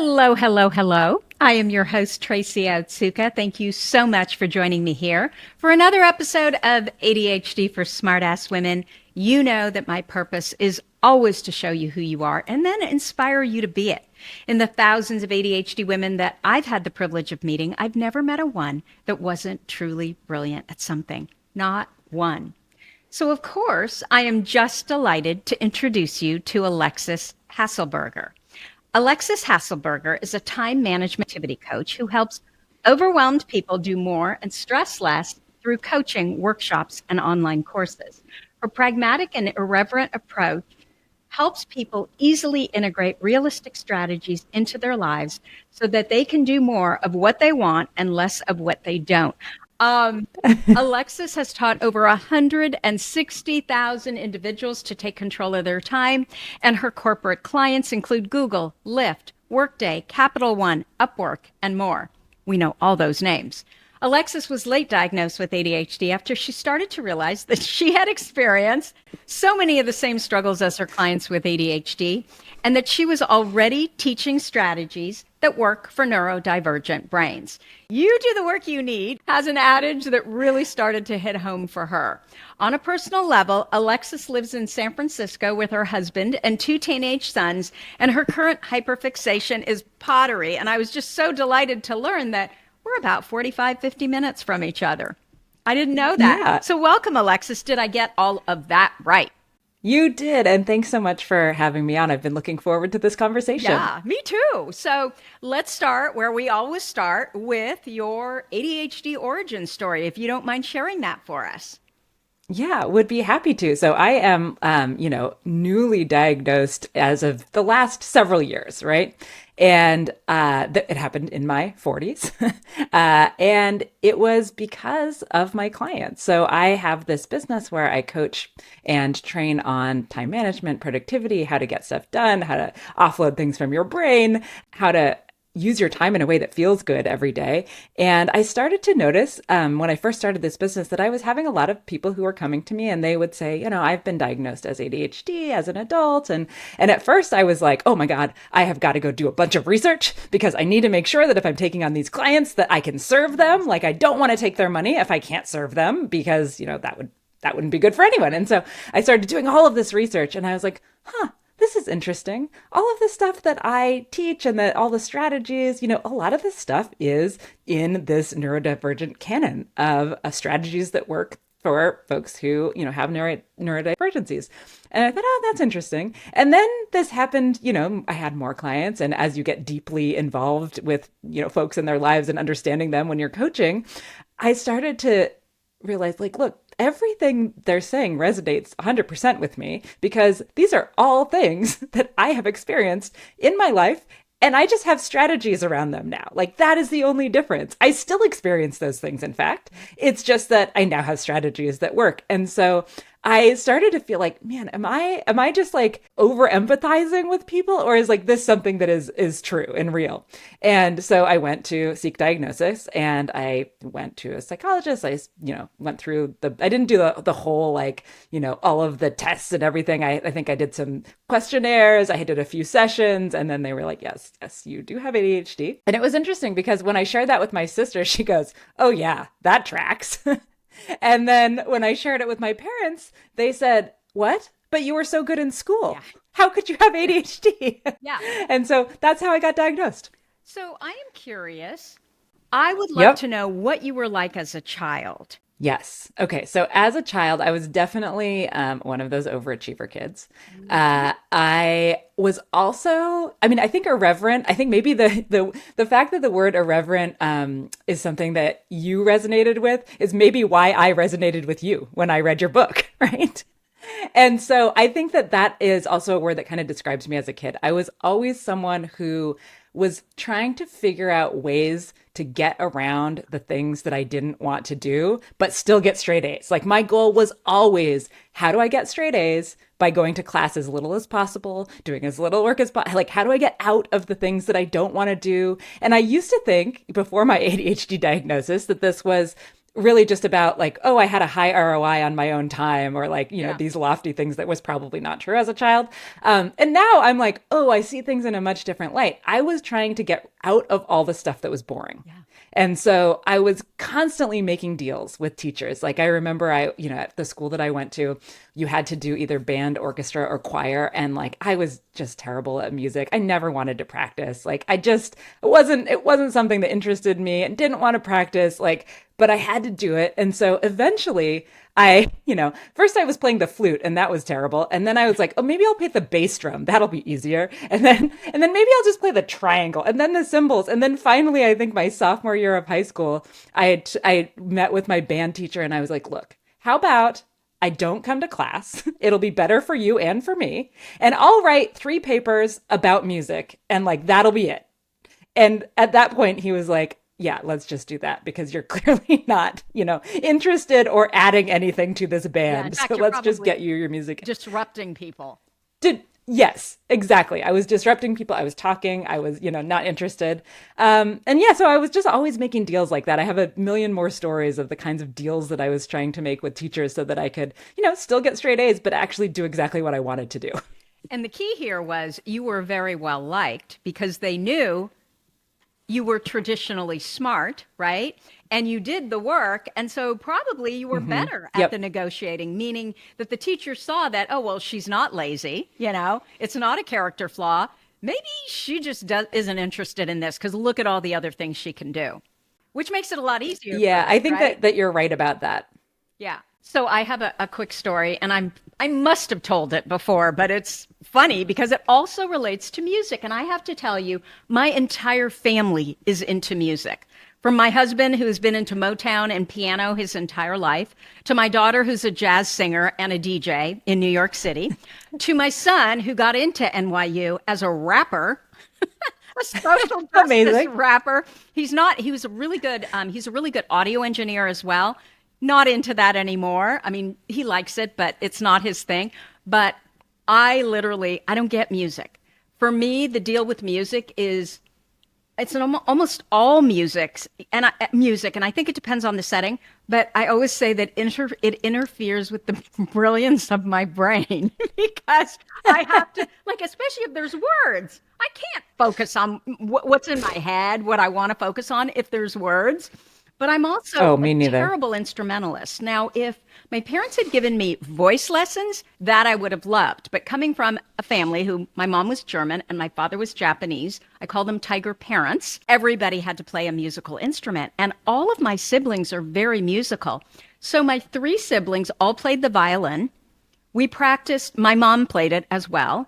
Hello, hello, hello. I am your host, Tracy Otsuka. Thank you so much for joining me here for another episode of ADHD for Smartass Women. You know that my purpose is always to show you who you are and then inspire you to be it. In the thousands of ADHD women that I've had the privilege of meeting, I've never met a one that wasn't truly brilliant at something. Not one. So, of course, I am just delighted to introduce you to Alexis Hasselberger. Alexis Hasselberger is a time management activity coach who helps overwhelmed people do more and stress less through coaching, workshops, and online courses. Her pragmatic and irreverent approach helps people easily integrate realistic strategies into their lives so that they can do more of what they want and less of what they don't. Alexis has taught over 160,000 individuals to take control of their time, and her corporate clients include Google, Lyft, Workday, Capital One, Upwork, and more. We know all those names. Alexis was late diagnosed with ADHD after she started to realize that she had experienced so many of the same struggles as her clients with ADHD, and that she was already teaching strategies that work for neurodivergent brains. You do the work you need has an adage that really started to hit home for her. On a personal level, Alexis lives in San Francisco with her husband and two teenage sons, and her current hyperfixation is pottery. And I was just so delighted to learn that we're about 45, 50 minutes from each other. I didn't know that. Yeah, So welcome, Alexis. Did I get all of that right? you did. And thanks so much for having me on. I've been looking forward to this conversation. Yeah, me too. So let's start where we always start with your ADHD origin story, if you don't mind sharing that for us. Yeah, would be happy to. So I am, newly diagnosed as of the last several years, right? And it happened in my 40s. And it was because of my clients. So I have this business where I coach and train on time management, productivity, how to get stuff done, how to offload things from your brain, how to use your time in a way that feels good every day. And I started to notice when I first started this business that I was having a lot of people who were coming to me and they would say, I've been diagnosed as ADHD as an adult. And at first I was like, oh my God, I have got to go do a bunch of research because I need to make sure that if I'm taking on these clients that I can serve them. Like I don't want to take their money if I can't serve them because, that wouldn't be good for anyone. And so I started doing all of this research and I was like, this is interesting. All of the stuff that I teach and all the strategies, a lot of this stuff is in this neurodivergent canon of strategies that work for folks who, have neurodivergencies. And I thought, oh, that's interesting. And then this happened, I had more clients. And as you get deeply involved with, folks in their lives and understanding them when you're coaching, I started to realize, like, look, everything they're saying resonates 100% with me because these are all things that I have experienced in my life. And I just have strategies around them now. Like that is the only difference. I still experience those things. In fact, it's just that I now have strategies that work. And so I started to feel like, man, am I just like over empathizing with people, or is like this something that is true and real? And so I went to seek diagnosis and I went to a psychologist. I, went through I didn't do the whole, like, all of the tests and everything. I think I did some questionnaires. I did a few sessions and then they were like, yes, you do have ADHD. And it was interesting because when I shared that with my sister, she goes, oh yeah, that tracks. And then when I shared it with my parents, they said, what? But you were so good in school. Yeah. How could you have ADHD? Yeah. And so that's how I got diagnosed. So I am curious. I would love Yep. to know what you were like as a child. Yes. Okay. So as a child, I was definitely one of those overachiever kids. I was also, I think irreverent. I think maybe the fact that the word irreverent is something that you resonated with is maybe why I resonated with you when I read your book, right? And so I think that is also a word that kind of describes me as a kid. I was always someone who was trying to figure out ways to get around the things that I didn't want to do, but still get straight A's. Like my goal was always, how do I get straight A's by going to class as little as possible, doing as little work as possible? Like, how do I get out of the things that I don't want to do? And I used to think before my ADHD diagnosis that this was really just about like, oh, I had a high ROI on my own time, or like, Yeah. these lofty things that was probably not true as a child. And now I'm like, oh, I see things in a much different light. I was trying to get out of all the stuff that was boring. Yeah. And so I was constantly making deals with teachers. Like I remember at the school that I went to, you had to do either band, orchestra, or choir. And like I was just terrible at music. I never wanted to practice. Like it wasn't something that interested me and didn't want to practice. Like, but I had to do it. And so eventually first I was playing the flute and that was terrible. And then I was like, oh, maybe I'll play the bass drum. That'll be easier. And then maybe I'll just play the triangle and then the cymbals. And then finally, I think my sophomore year of high school, I met with my band teacher and I was like, look, how about I don't come to class? It'll be better for you and for me. And I'll write 3 papers about music and like, that'll be it. And at that point, he was like, yeah, let's just do that because you're clearly not, interested or adding anything to this Yeah. In band. fact, So you're let's just probably get you your music. disrupting people. Yes, exactly. I was disrupting people. I was talking. I was, not interested. And yeah, so I was just always making deals like that. I have a million more stories of the kinds of deals that I was trying to make with teachers so that I could, still get straight A's, but actually do exactly what I wanted to do. And the key here was you were very well liked because they knew you were traditionally smart, right? And you did the work. And so probably you were better at the Yep. negotiating, meaning that the teacher saw that, oh, well, she's not lazy, it's not a character flaw. Maybe she just isn't interested in this because look at all the other things she can do, which makes it a lot easier for Yeah, them, I think right? that you're right about that. Yeah. So I have a quick story, and I must have told it before, but it's funny because it also relates to music. And I have to tell you, my entire family is into music. From my husband, who's been into Motown and piano his entire life, to my daughter, who's a jazz singer and a DJ in New York City, to my son, who got into NYU as a rapper, a social justice Amazing. rapper. He's a really good audio engineer as well. Not into that anymore. I mean, he likes it, but it's not his thing. But I don't get music. For me, the deal with music is it's almost all music, and I think it depends on the setting. But I always say that it interferes with the brilliance of my brain because I have to, like, especially if there's words. I can't focus on what's in my head, what I want to focus on if there's words. But I'm Oh, also a me neither. terrible instrumentalist. Now, if my parents had given me voice lessons, that I would have loved. But coming from a family who my mom was German and my father was Japanese, I call them tiger parents. Everybody had to play a musical instrument. And all of my siblings are very musical. So my 3 siblings all played the violin. We practiced, my mom played it as well.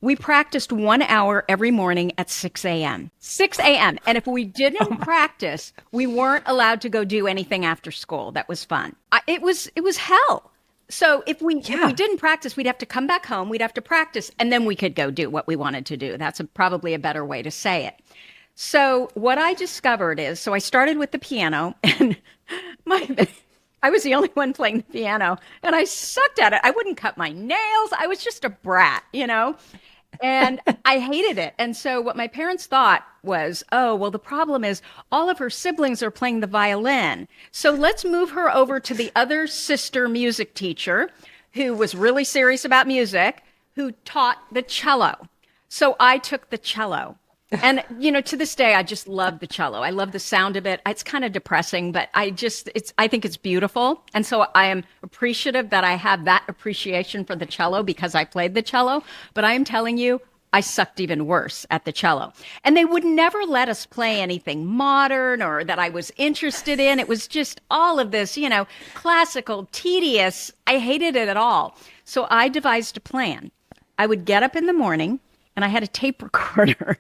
We practiced 1 hour every morning at 6 a.m. 6 a.m. And if we didn't practice, we weren't allowed to go do anything after school. That was fun. It was hell. So if we Yeah. didn't practice, we'd have to come back home. We'd have to practice, and then we could go do what we wanted to do. That's probably a better way to say it. So what I discovered is, so I started with the piano, and my I was the only one playing the piano, and I sucked at it. I wouldn't cut my nails. I was just a brat. And I hated it. And so what my parents thought was, oh, well, the problem is all of her siblings are playing the violin. So let's move her over to the other sister music teacher who was really serious about music, who taught the cello. So I took the cello. And, to this day, I just love the cello. I love the sound of it. It's kind of depressing, but I think it's beautiful. And so I am appreciative that I have that appreciation for the cello because I played the cello. But I am telling you, I sucked even worse at the cello. And they would never let us play anything modern or that I was interested in. It was just all of this, classical, tedious. I hated it at all. So I devised a plan. I would get up in the morning and I had a tape recorder.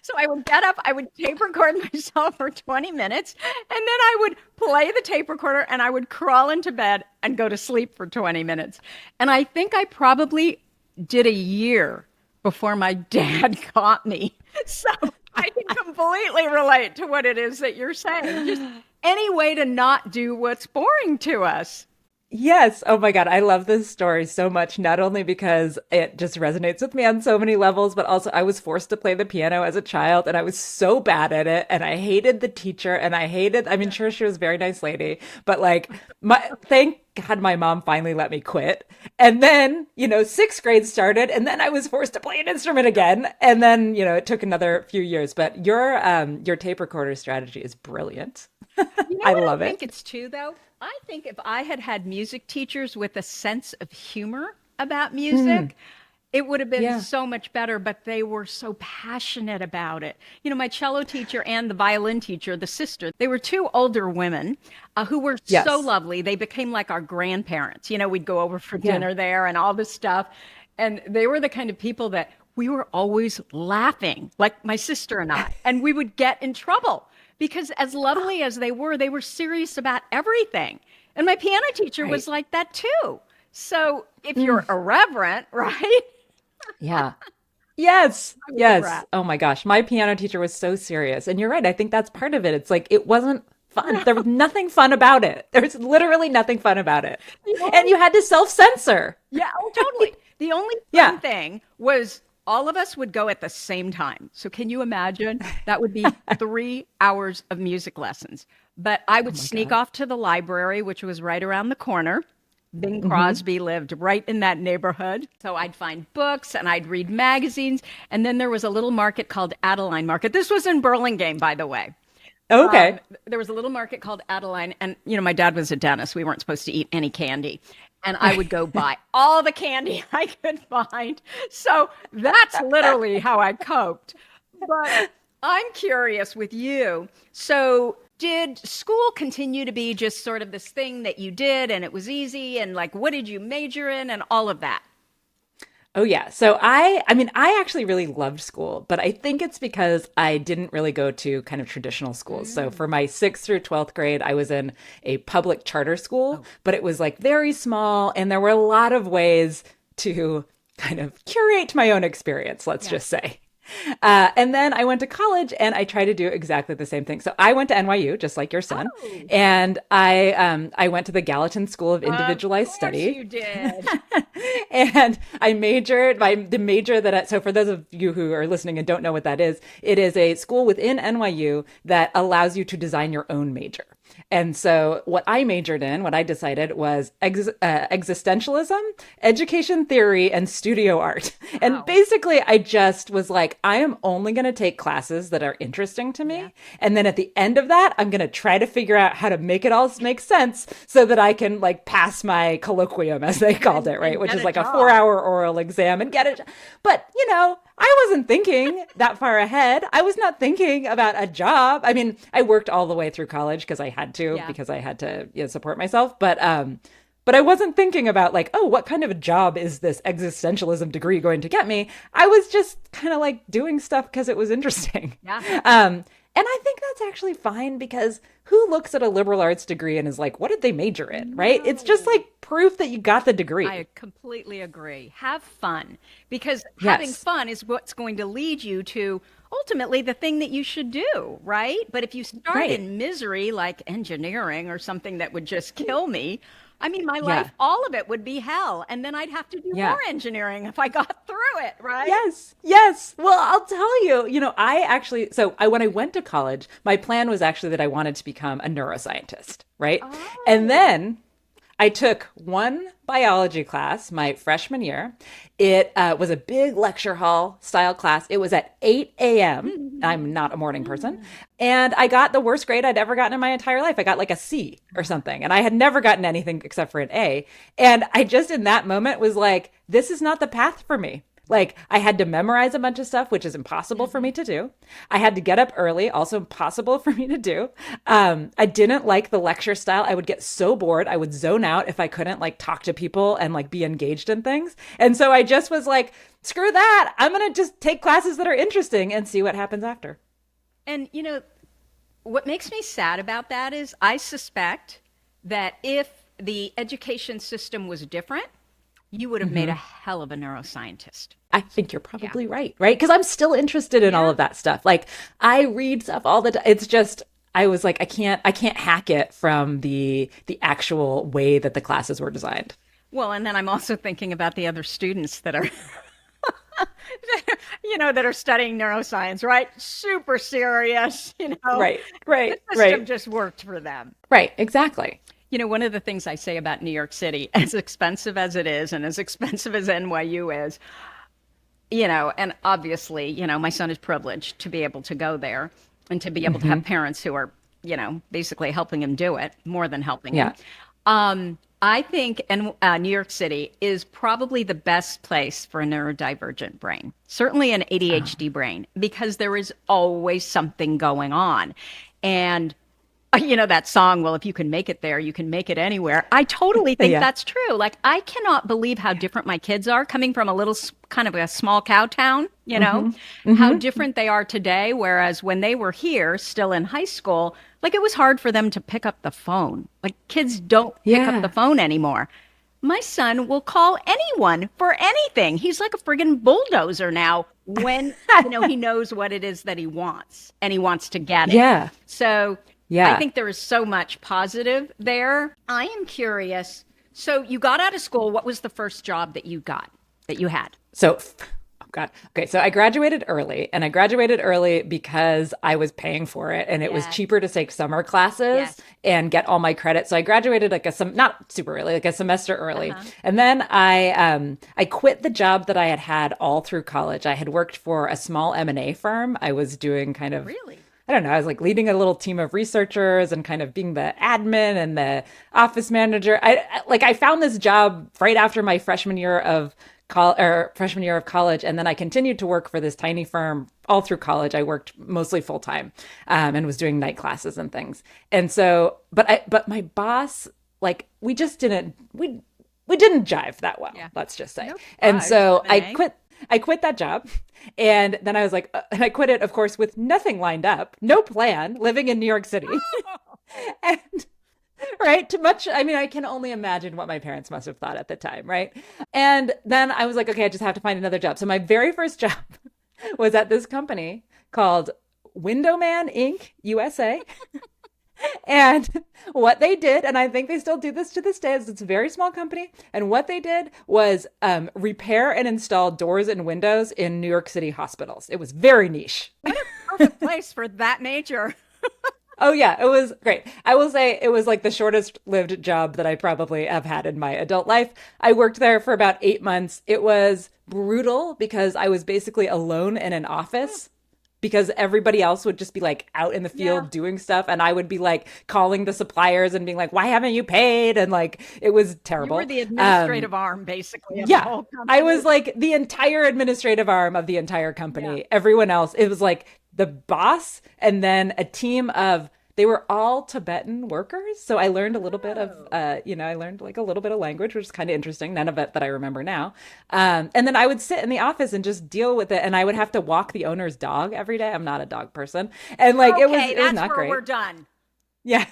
So I would get up, I would tape record myself for 20 minutes, and then I would play the tape recorder and I would crawl into bed and go to sleep for 20 minutes. And I think I probably did a year before my dad caught me. So I can completely relate to what it is that you're saying. Just any way to not do what's boring to us. Yes. Oh my God. I love this story so much, not only because it just resonates with me on so many levels, but also I was forced to play the piano as a child and I was so bad at it. And I hated the teacher and I mean, sure, she was a very nice lady, but like, thank God my mom finally let me quit. And then, sixth grade started and then I was forced to play an instrument again. And then, it took another few years, but your tape recorder strategy is brilliant. You know I what I love think it. it's too, though? I think if I had had music teachers with a sense of humor about Mm, music, it would have been yeah. so much better, but they were so passionate about it. My cello teacher and the violin teacher, the sister, they were two older women who were so Yes. lovely. They became like our grandparents. We'd go over for Yeah. dinner there and all this stuff. And they were the kind of people that we were always laughing, like my sister and I, and we would get in trouble because as lovely as they were serious about everything. And my piano teacher was Right. like that too. So if Mm, you're irreverent, right? yeah. Yes. I was a Yes. brat. Oh my gosh. My piano teacher was so serious. And you're right. I think that's part of it. It's like it wasn't fun. There was nothing fun about it. There was literally nothing fun about it. The And only, you had to self-censor. yeah, oh, totally. The only fun Yeah. thing was all of us would go at the same time. So can you imagine? That would be 3 hours of music lessons. But I Oh would my sneak God. off to the library, which was right around the corner. Bing Hmm. Crosby lived right in that neighborhood. So I'd find books and I'd read magazines. And then there was a little market called Adeline Market. This was in Burlingame, by the way. Okay. There was a little market called Adeline, and my dad was a dentist. We weren't supposed to eat any candy, and I would go buy all the candy I could find. So that's literally how I coped. But I'm curious with you. So did school continue to be just sort of this thing that you did, and it was easy, and like, what did you major in, and all of that? Oh yeah. So I mean, I actually really loved school, but I think it's because I didn't really go to kind of traditional schools. So Mm. for my 6th through 12th grade, I was in a public charter school, Oh, but it was like very small and there were a lot of ways to kind of curate my own experience, let's yeah. just say. And then I went to college and I tried to do exactly the same thing. So I went to NYU, just like your son, Oh, and I went to the Gallatin School of of Individualized course Study. you did. And I majored by the major that so for those of you who are listening and don't know what that is, it is a school within NYU that allows you to design your own major. And so what I majored in, what I decided was existentialism, education theory, and studio art. And Wow. basically I just was like, I am only going to take classes that are interesting to Yeah. me. And then at the end of that, I'm going to try to figure out how to make it all make sense so that I can like pass my colloquium, as they called it, right? And Which get is a like a job. 4 hour oral exam and get it. But, I wasn't thinking that far ahead. I was not thinking about a job. I mean, I worked all the way through college because I had to, Yeah. because I had to support myself. But I wasn't thinking about like, oh, what kind of a job is this existentialism degree going to get me? I was just kind of like doing stuff because it was interesting. Yeah. And I think that's actually fine because who looks at a liberal arts degree and is like, what did they major in, right? It's just No. like proof that you got the degree. I completely agree. Have fun because having Yes. fun is what's going to lead you to ultimately the thing that you should do, right? But if you start Right. in misery like engineering or something that would just kill me, I mean, my life, Yeah. all of it would be hell. And then I'd have to do Yeah. more engineering if I got through it, right? Yes, yes. Well, I'll tell you, I actually, when I went to college, my plan was actually that I wanted to become a neuroscientist, right? And Oh. then I took one biology class my freshman year. It was a big lecture hall style class. It was at 8 a.m. I'm not a morning person. And I got the worst grade I'd ever gotten in my entire life. I got like a C or something. And I had never gotten anything except for an A. And I just in that moment was like, this is not the path for me. Like I had to memorize a bunch of stuff, which is impossible for me to do. I had to get up early, also impossible for me to do. I didn't like the lecture style. I would get so bored. I would zone out if I couldn't like talk to people and like be engaged in things. And so I just was like, screw that. I'm going to just take classes that are interesting and see what happens after. And what makes me sad about that is I suspect that if the education system was different, you would have made a Hmm. hell of a neuroscientist. I think you're Yeah. probably right, right? Because I'm still interested in all Yeah. of that stuff. Like I read stuff all the time. It's just, I was like, I can't hack it from the actual way that the classes were designed. Well, and then I'm also thinking about the other students that are, that are studying neuroscience, right? Super serious, Right, the right, system right, just worked for them. right, exactly. One of the things I say about New York City, as expensive as it is and as expensive as NYU is, and obviously, my son is privileged to be able to go there and to be able to have Hmm. parents who are, basically helping him do it, more than helping him. Yeah. I think New York City is probably the best place for a neurodivergent brain, certainly an ADHD brain, because there is always something going on. And that song, well, if you can make it there, you can make it anywhere. I totally think Yeah. that's true. Like, I cannot believe how different my kids are coming from a little kind of a small cow town, Hmm. how Hmm. different they are today. Whereas when they were here, still in high school, like it was hard for them to pick up the phone. Like, kids don't pick up the Yeah. phone anymore. My son will call anyone for anything. He's like a friggin' bulldozer now when, he knows what it is that he wants and he wants to get it. Yeah. So I Yeah. think there is so much positive there. I am curious. So you got out of school. What was the first job that you had? So, oh God. Okay. So I graduated early, and I graduated early because I was paying for it, and it was Yes. cheaper to take summer classes Yes. and get all my credit. So I graduated like not super early, like a semester early. Uh-huh. And then I quit the job that I had had all through college. I had worked for a small M&A firm. I was doing kind of, Really? I don't know, I was like leading a little team of researchers and kind of being the admin and the office manager. I found this job right after my freshman year of college, and then I continued to work for this tiny firm all through college. I worked mostly full time, and was doing night classes and things. And so, but my boss, like, we didn't jive that well. Yeah. Let's just say. No And surprise. so M&A. I quit that job. And then I was like, and I quit it, of course, with nothing lined up, no plan, living in New York City. And right, too much. I mean, I can only imagine what my parents must have thought at the time, right? And then I was like, okay, I just have to find another job. So my very first job was at this company called Windowman Inc. USA. And what they did, and I think they still do this to this day, is it's a very small company. And what they did was repair and install doors and windows in New York City hospitals. It was very niche. Perfect place for that major. Oh yeah, it was great. I will say it was like the shortest lived job that I probably have had in my adult life. I worked there for about 8 months. It was brutal because I was basically alone in an office because everybody else would just be like out in the Yeah. field doing stuff, and I would be like calling the suppliers and being like, "Why haven't you paid?" And like it was You were terrible. the administrative arm, basically, of the Yeah. whole I company. was like the entire administrative arm of the entire Yeah. company. Everyone else, it was like the boss and then a team of, they were all Tibetan workers. So I learned a little bit of, Oh. I learned like a little bit of language, which is kind of interesting. None of it that I remember now. And then I would sit in the office and just deal with it. And I would have to walk the owner's dog every day. I'm not a dog person. And like, Okay, it was that's not where great. we're done. Yeah.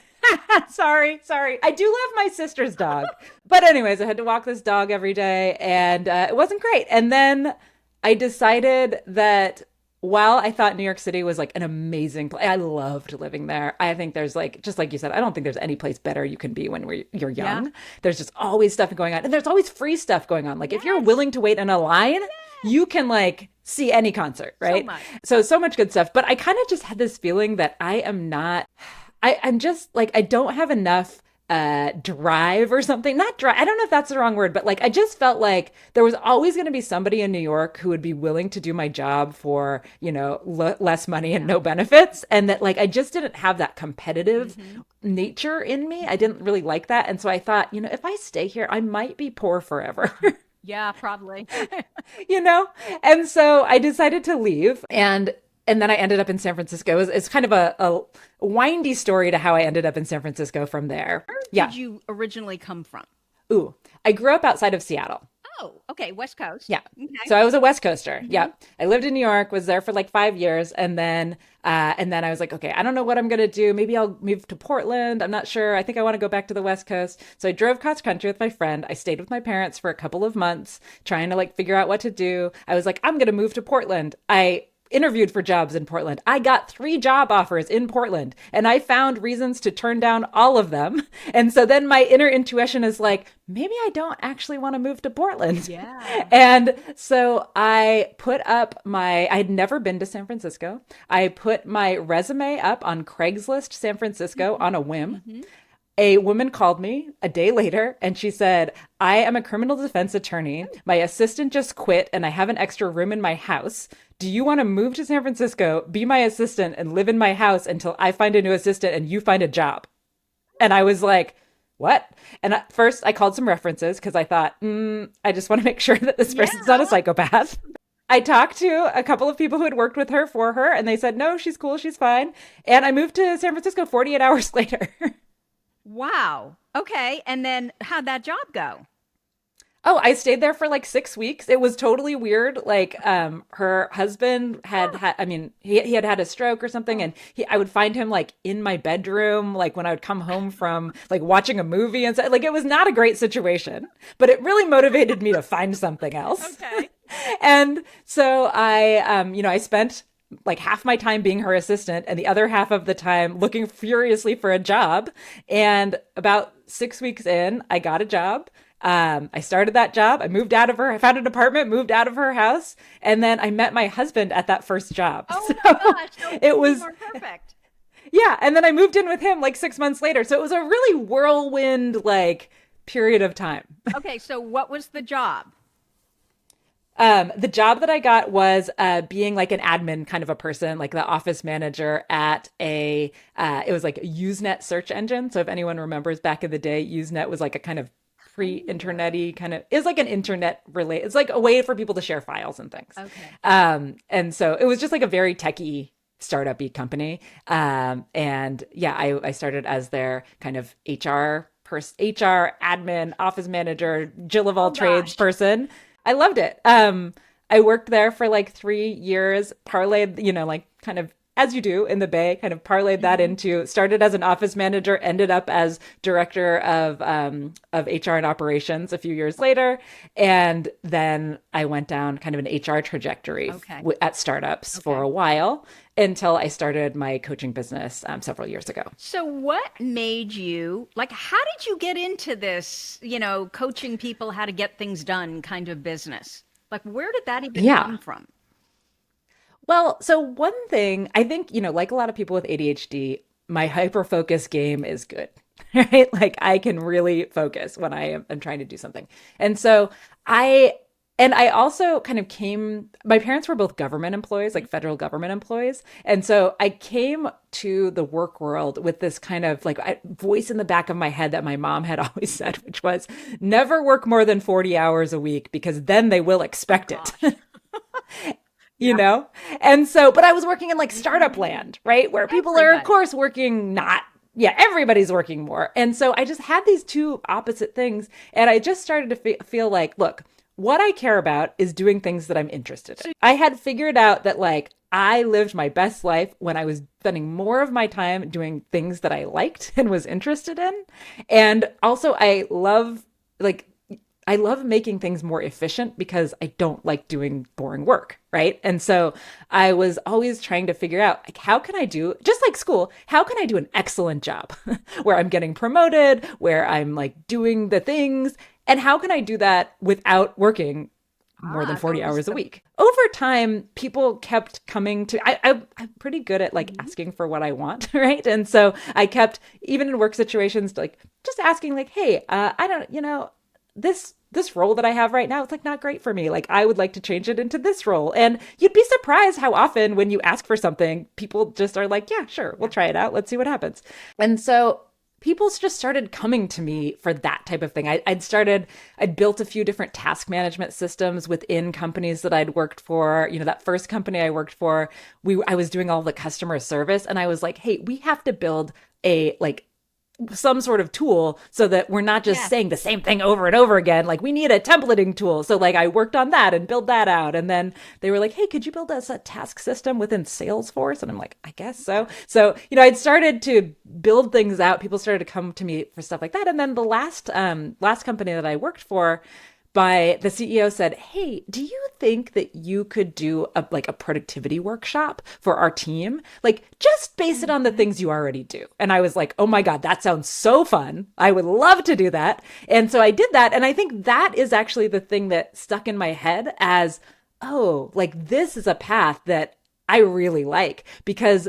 Sorry. I do love my sister's dog. But anyways, I had to walk this dog every day, and it wasn't great. And then I decided that while I thought New York City was like an amazing place, I loved living there. I think there's like, just like you said, I don't think there's any place better you can be when you're Yeah. young. There's just always stuff going on. And there's always free stuff going on. Like if you're Yes. willing to wait in a line, you can like see any concert, So right? much. So much good stuff. But I kind of just had this feeling that I am not, I'm just like, I don't have enough drive or something. Not drive. I don't know if that's the wrong word, but like I just felt like there was always going to be somebody in New York who would be willing to do my job for, less money and no benefits. And that like I just didn't have that competitive nature in me. I didn't really like that. And so I thought, if I stay here, I might be poor forever. Yeah, probably. you know? And so I decided to leave, and then I ended up in San Francisco. It's kind of a windy story to how I ended up in San Francisco from there. Where Yeah. did you originally come from? Ooh, I grew up outside of Seattle. Oh, okay, West Coast. Yeah. Okay. So I was a West Coaster. Mhm. Yeah. I lived in New York, was there for like 5 years. And then I was like, okay, I don't know what I'm going to do. Maybe I'll move to Portland. I'm not sure. I think I want to go back to the West Coast. So I drove cross country with my friend. I stayed with my parents for a couple of months trying to like figure out what to do. I was like, I'm going to move to Portland. I interviewed for jobs in Portland. I got 3 job offers in Portland and I found reasons to turn down all of them. And so then my inner intuition is like, maybe I don't actually want to move to Portland. Yeah. And so I had never been to San Francisco. I put my resume up on Craigslist San Francisco on a whim. Mm-hmm. A woman called me a day later and she said, I am a criminal defense attorney. My assistant just quit and I have an extra room in my house. Do you want to move to San Francisco, be my assistant, and live in my house until I find a new assistant and you find a job? And I was like, what? And at first I called some references because I thought, I just want to make sure that this person's not a psychopath. I talked to a couple of people who had worked with her for her and they said, no, she's cool, she's fine. And I moved to San Francisco 48 hours later. Wow. Okay. And then how'd that job go? Oh, I stayed there for like 6 weeks. It was totally weird. Like, her husband he had had a stroke or something, and I would find him like in my bedroom, like when I would come home from like watching a movie and so, like, it was not a great situation, but it really motivated me to find something else. Okay. And so I spent like half my time being her assistant and the other half of the time looking furiously for a job. And about 6 weeks in, I got a job. I started that job. I found an apartment, moved out of her house. And then I met my husband at that first job. Oh So my gosh. No, it was, more perfect. yeah. And then I moved in with him like 6 months later. So it was a really whirlwind, like, period of time. Okay. So what was the job? The job that I got was being like an admin kind of a person, like the office manager at it was like a Usenet search engine. So if anyone remembers back in the day, Usenet was like a kind of pre-internet-y kind of, is like an internet related, it's like a way for people to share files and things. Okay. And so it was just like a very techie startup-y company. And yeah, I started as their kind of HR admin, office manager, Jill of all trades person. I loved it. I worked there for like 3 years, parlayed, like kind of as you do in the Bay, kind of parlayed that into, started as an office manager, ended up as director of HR and operations a few years later. And then I went down kind of an HR trajectory at startups for a while until I started my coaching business several years ago. So what made you, like, how did you get into this, coaching people how to get things done kind of business? Like, where did that even come from? Well, so one thing, I think, like a lot of people with ADHD, my hyper-focus game is good, right? Like, I can really focus when I'm trying to do something. And so I also kind of my parents were both government employees, like federal government employees. And so I came to the work world with this kind of like voice in the back of my head that my mom had always said, which was never work more than 40 hours a week because then they will expect it. And so, but I was working in like startup land, right? Where people are, of course, working everybody's working more. And so I just had these two opposite things. And I just started to feel like, look, what I care about is doing things that I'm interested in. I had figured out that like I lived my best life when I was spending more of my time doing things that I liked and was interested in. And also I love making things more efficient because I don't like doing boring work, right? And so I was always trying to figure out, like, how can I do, just like school, how can I do an excellent job where I'm getting promoted, where I'm like doing the things, and how can I do that without working more than 40 hours a week? Over time, people kept coming to, I'm pretty good at like asking for what I want, right? And so I kept, even in work situations, like just asking like, hey, I don't, this role that I have right now, it's like not great for me. Like I would like to change it into this role. And you'd be surprised how often when you ask for something, people just are like, yeah, sure, we'll try it out. Let's see what happens. And so people just started coming to me for that type of thing. I'd built a few different task management systems within companies that I'd worked for. That first company I worked for, I was doing all the customer service and I was like, hey, we have to build some sort of tool so that we're not just saying the same thing over and over again. Like we need a templating tool. So like I worked on that and built that out. And then they were like, hey, could you build us a task system within Salesforce? And I'm like, I guess so. So, I'd started to build things out. People started to come to me for stuff like that. And then the last company that I worked for, the CEO said, "Hey, do you think that you could do a productivity workshop for our team? Like just base it on the things you already do." And I was like, "Oh my God, that sounds so fun. I would love to do that." And so I did that. And I think that is actually the thing that stuck in my head as, oh, like this is a path that I really like, because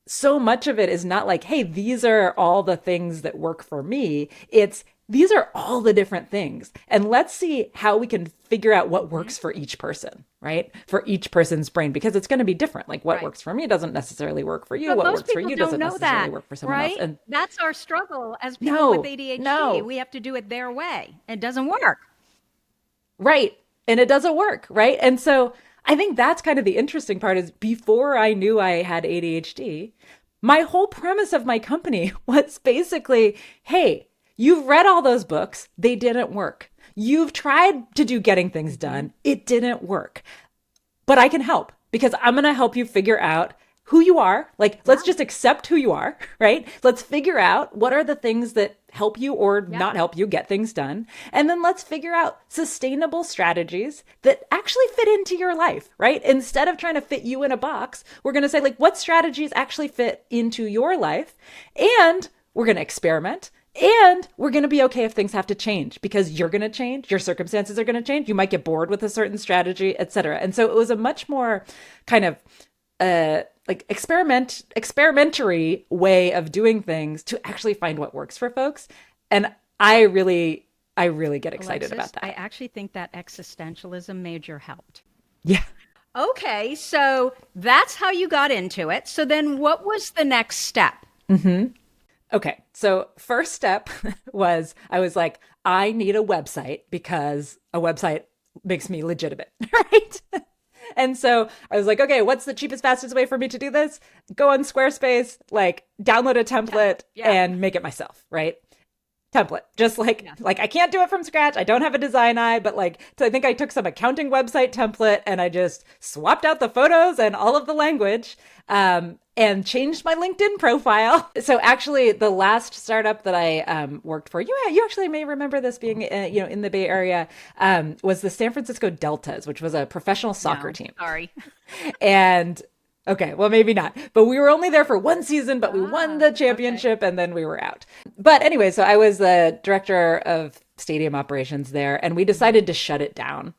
so much of it is not like, hey, these are all the things that work for me. It's these are all the different things. And let's see how we can figure out what works for each person, right? For each person's brain, because it's going to be different. Like what works for me doesn't necessarily work for you. But What most works for people you don't doesn't know necessarily that, work for someone else. right? And That's our struggle as people with ADHD. no, We have to do it their way. It doesn't work. right. And it doesn't work, right? And so I think that's kind of the interesting part is before I knew I had ADHD, my whole premise of my company was basically, hey, you've read all those books, they didn't work. You've tried to do getting things done, it didn't work. But I can help because I'm going to help you figure out who you are. Like, let's just accept who you are, right? Let's figure out what are the things that help you or not help you get things done. And then let's figure out sustainable strategies that actually fit into your life, right? Instead of trying to fit you in a box, we're going to say, like, what strategies actually fit into your life? And we're going to experiment. And we're going to be okay if things have to change because you're going to change, your circumstances are going to change. You might get bored with a certain strategy, et cetera. And so it was a much more kind of like experimentary way of doing things to actually find what works for folks. And I really get excited about that. I actually think that existentialism major helped. Yeah. Okay, so that's how you got into it. So then what was the next step? Okay. So first step was I was like, I need a website because a website makes me legitimate, right? And so I was like, okay, what's the cheapest, fastest way for me to do this? Go on Squarespace, like download a template and make it myself, right? Template, just like I can't do it from scratch. I don't have a design eye, but like, so I think I took some accounting website template and I just swapped out the photos and all of the language, and changed my LinkedIn profile. So actually, the last startup that I worked for, you actually may remember this being in the Bay Area, was the San Francisco Deltas, which was a professional soccer team. Sorry. And okay, well, maybe not. But we were only there for one season, but we won the championship and then we were out. But anyway, so I was the director of stadium operations there, and we decided to shut it down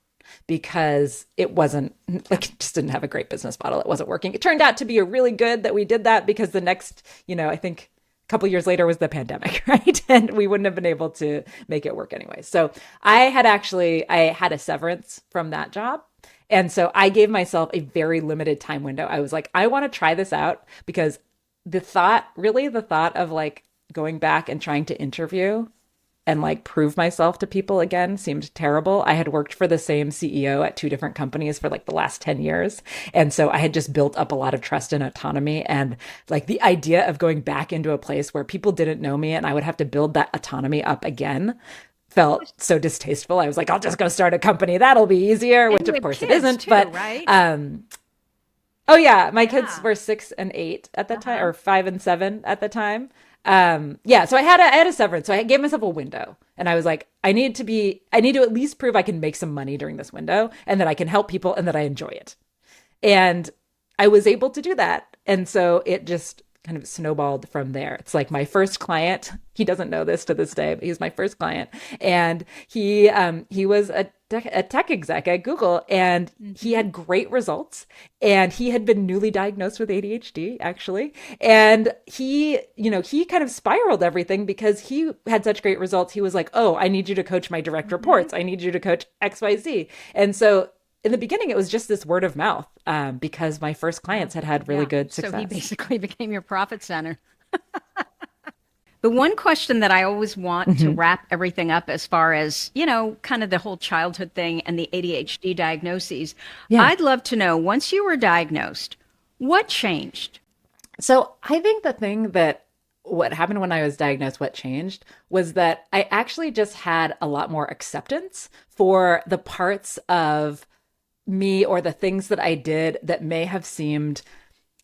because it wasn't like, it just didn't have a great business model. It wasn't working. It turned out to be a really good that we did that because the next, I think a couple years later was the pandemic, right? And we wouldn't have been able to make it work anyway. So I had a severance from that job. And so I gave myself a very limited time window. I was like, I want to try this out because the thought of like going back and trying to interview and like prove myself to people again seemed terrible. I had worked for the same CEO at two different companies for like the last 10 years. And so I had just built up a lot of trust and autonomy. And like the idea of going back into a place where people didn't know me and I would have to build that autonomy up again felt so distasteful. I was like, I'll just go start a company. That'll be easier, which of course it isn't. Too, but right? Oh yeah, my kids were 6 and 8 at that time, or 5 and 7 at the time. So I had a severance. So I gave myself a window, and I was like, I need to at least prove I can make some money during this window, and that I can help people, and that I enjoy it. And I was able to do that, and so it just kind of snowballed from there. It's like my first client. He doesn't know this to this day, but he's my first client, and he was a tech exec at Google, and he had great results, and he had been newly diagnosed with ADHD actually, and he kind of spiraled everything because he had such great results. He was like, oh, I need you to coach my direct reports. I need you to coach XYZ. And so in the beginning, it was just this word of mouth, because my first clients had really good success. So he basically became your profit center. The one question that I always want to wrap everything up as far as, kind of the whole childhood thing and the ADHD diagnoses, I'd love to know, once you were diagnosed, what changed? So I think the thing that what happened when I was diagnosed, what changed, was that I actually just had a lot more acceptance for the parts of me or the things that I did that may have seemed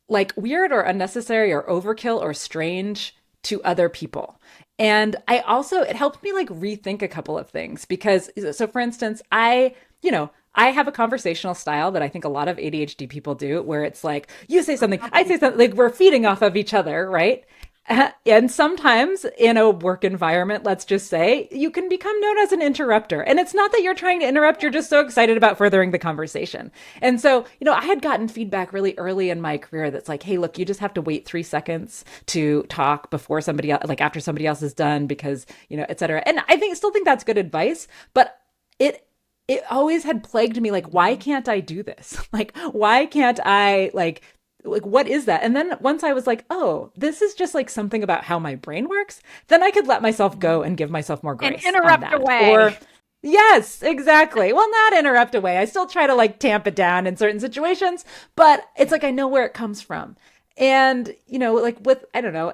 like weird or unnecessary or overkill or strange to other people. And it helped me like rethink a couple of things because, so for instance, I have a conversational style that I think a lot of ADHD people do, where it's like, you say something, I say something, like we're feeding off of each other, right? And sometimes in a work environment, let's just say, you can become known as an interrupter. And it's not that you're trying to interrupt, you're just so excited about furthering the conversation. And so, I had gotten feedback really early in my career that's like, hey, look, you just have to wait 3 seconds to talk before somebody else, like after somebody else is done, because, et cetera. And still think that's good advice, but it always had plagued me, like, why can't I do this? Like, why can't I, like what is that? And then once I was like, oh, this is just like something about how my brain works, then I could let myself go and give myself more And grace on interrupt that. away. Or yes, exactly. Well, not interrupt away. I still try to like tamp it down in certain situations, but it's like I know where it comes from. And, like with, I don't know,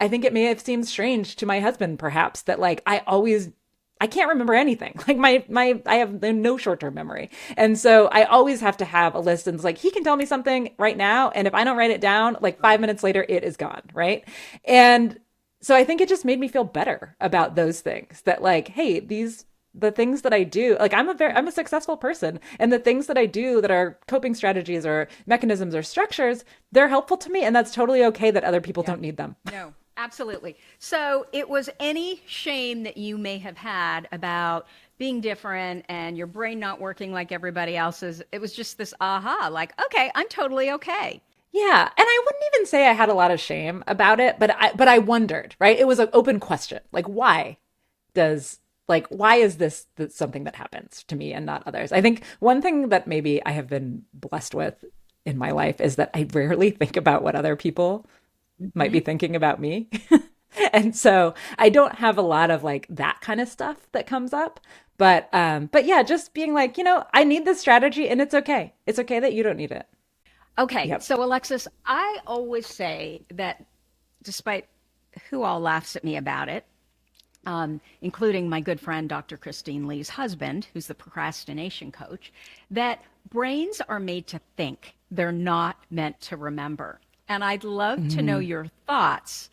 I think it may have seemed strange to my husband perhaps that like I can't remember anything. Like I have no short-term memory. And so I always have to have a list, and it's like, he can tell me something right now, and if I don't write it down, like 5 minutes later, it is gone. Right. And so I think it just made me feel better about those things, that like, hey, the things that I do, like I'm a successful person, and the things that I do that are coping strategies or mechanisms or structures, they're helpful to me. And that's totally okay that other people don't need them. No, absolutely. So it was any shame that you may have had about being different and your brain not working like everybody else's. It was just this aha, like, okay, I'm totally okay. Yeah, and I wouldn't even say I had a lot of shame about it, but I wondered, right? It was an open question. Like why is this something that happens to me and not others? I think one thing that maybe I have been blessed with in my life is that I rarely think about what other people might be thinking about me. And so I don't have a lot of like that kind of stuff that comes up. But yeah, just being like, I need this strategy and it's okay. It's okay that you don't need it. Okay, Yep. so Alexis, I always say that despite who all laughs at me about it, including my good friend, Dr. Christine Lee's husband, who's the procrastination coach, that brains are made to think. They're not meant to remember. And I'd love to know your thoughts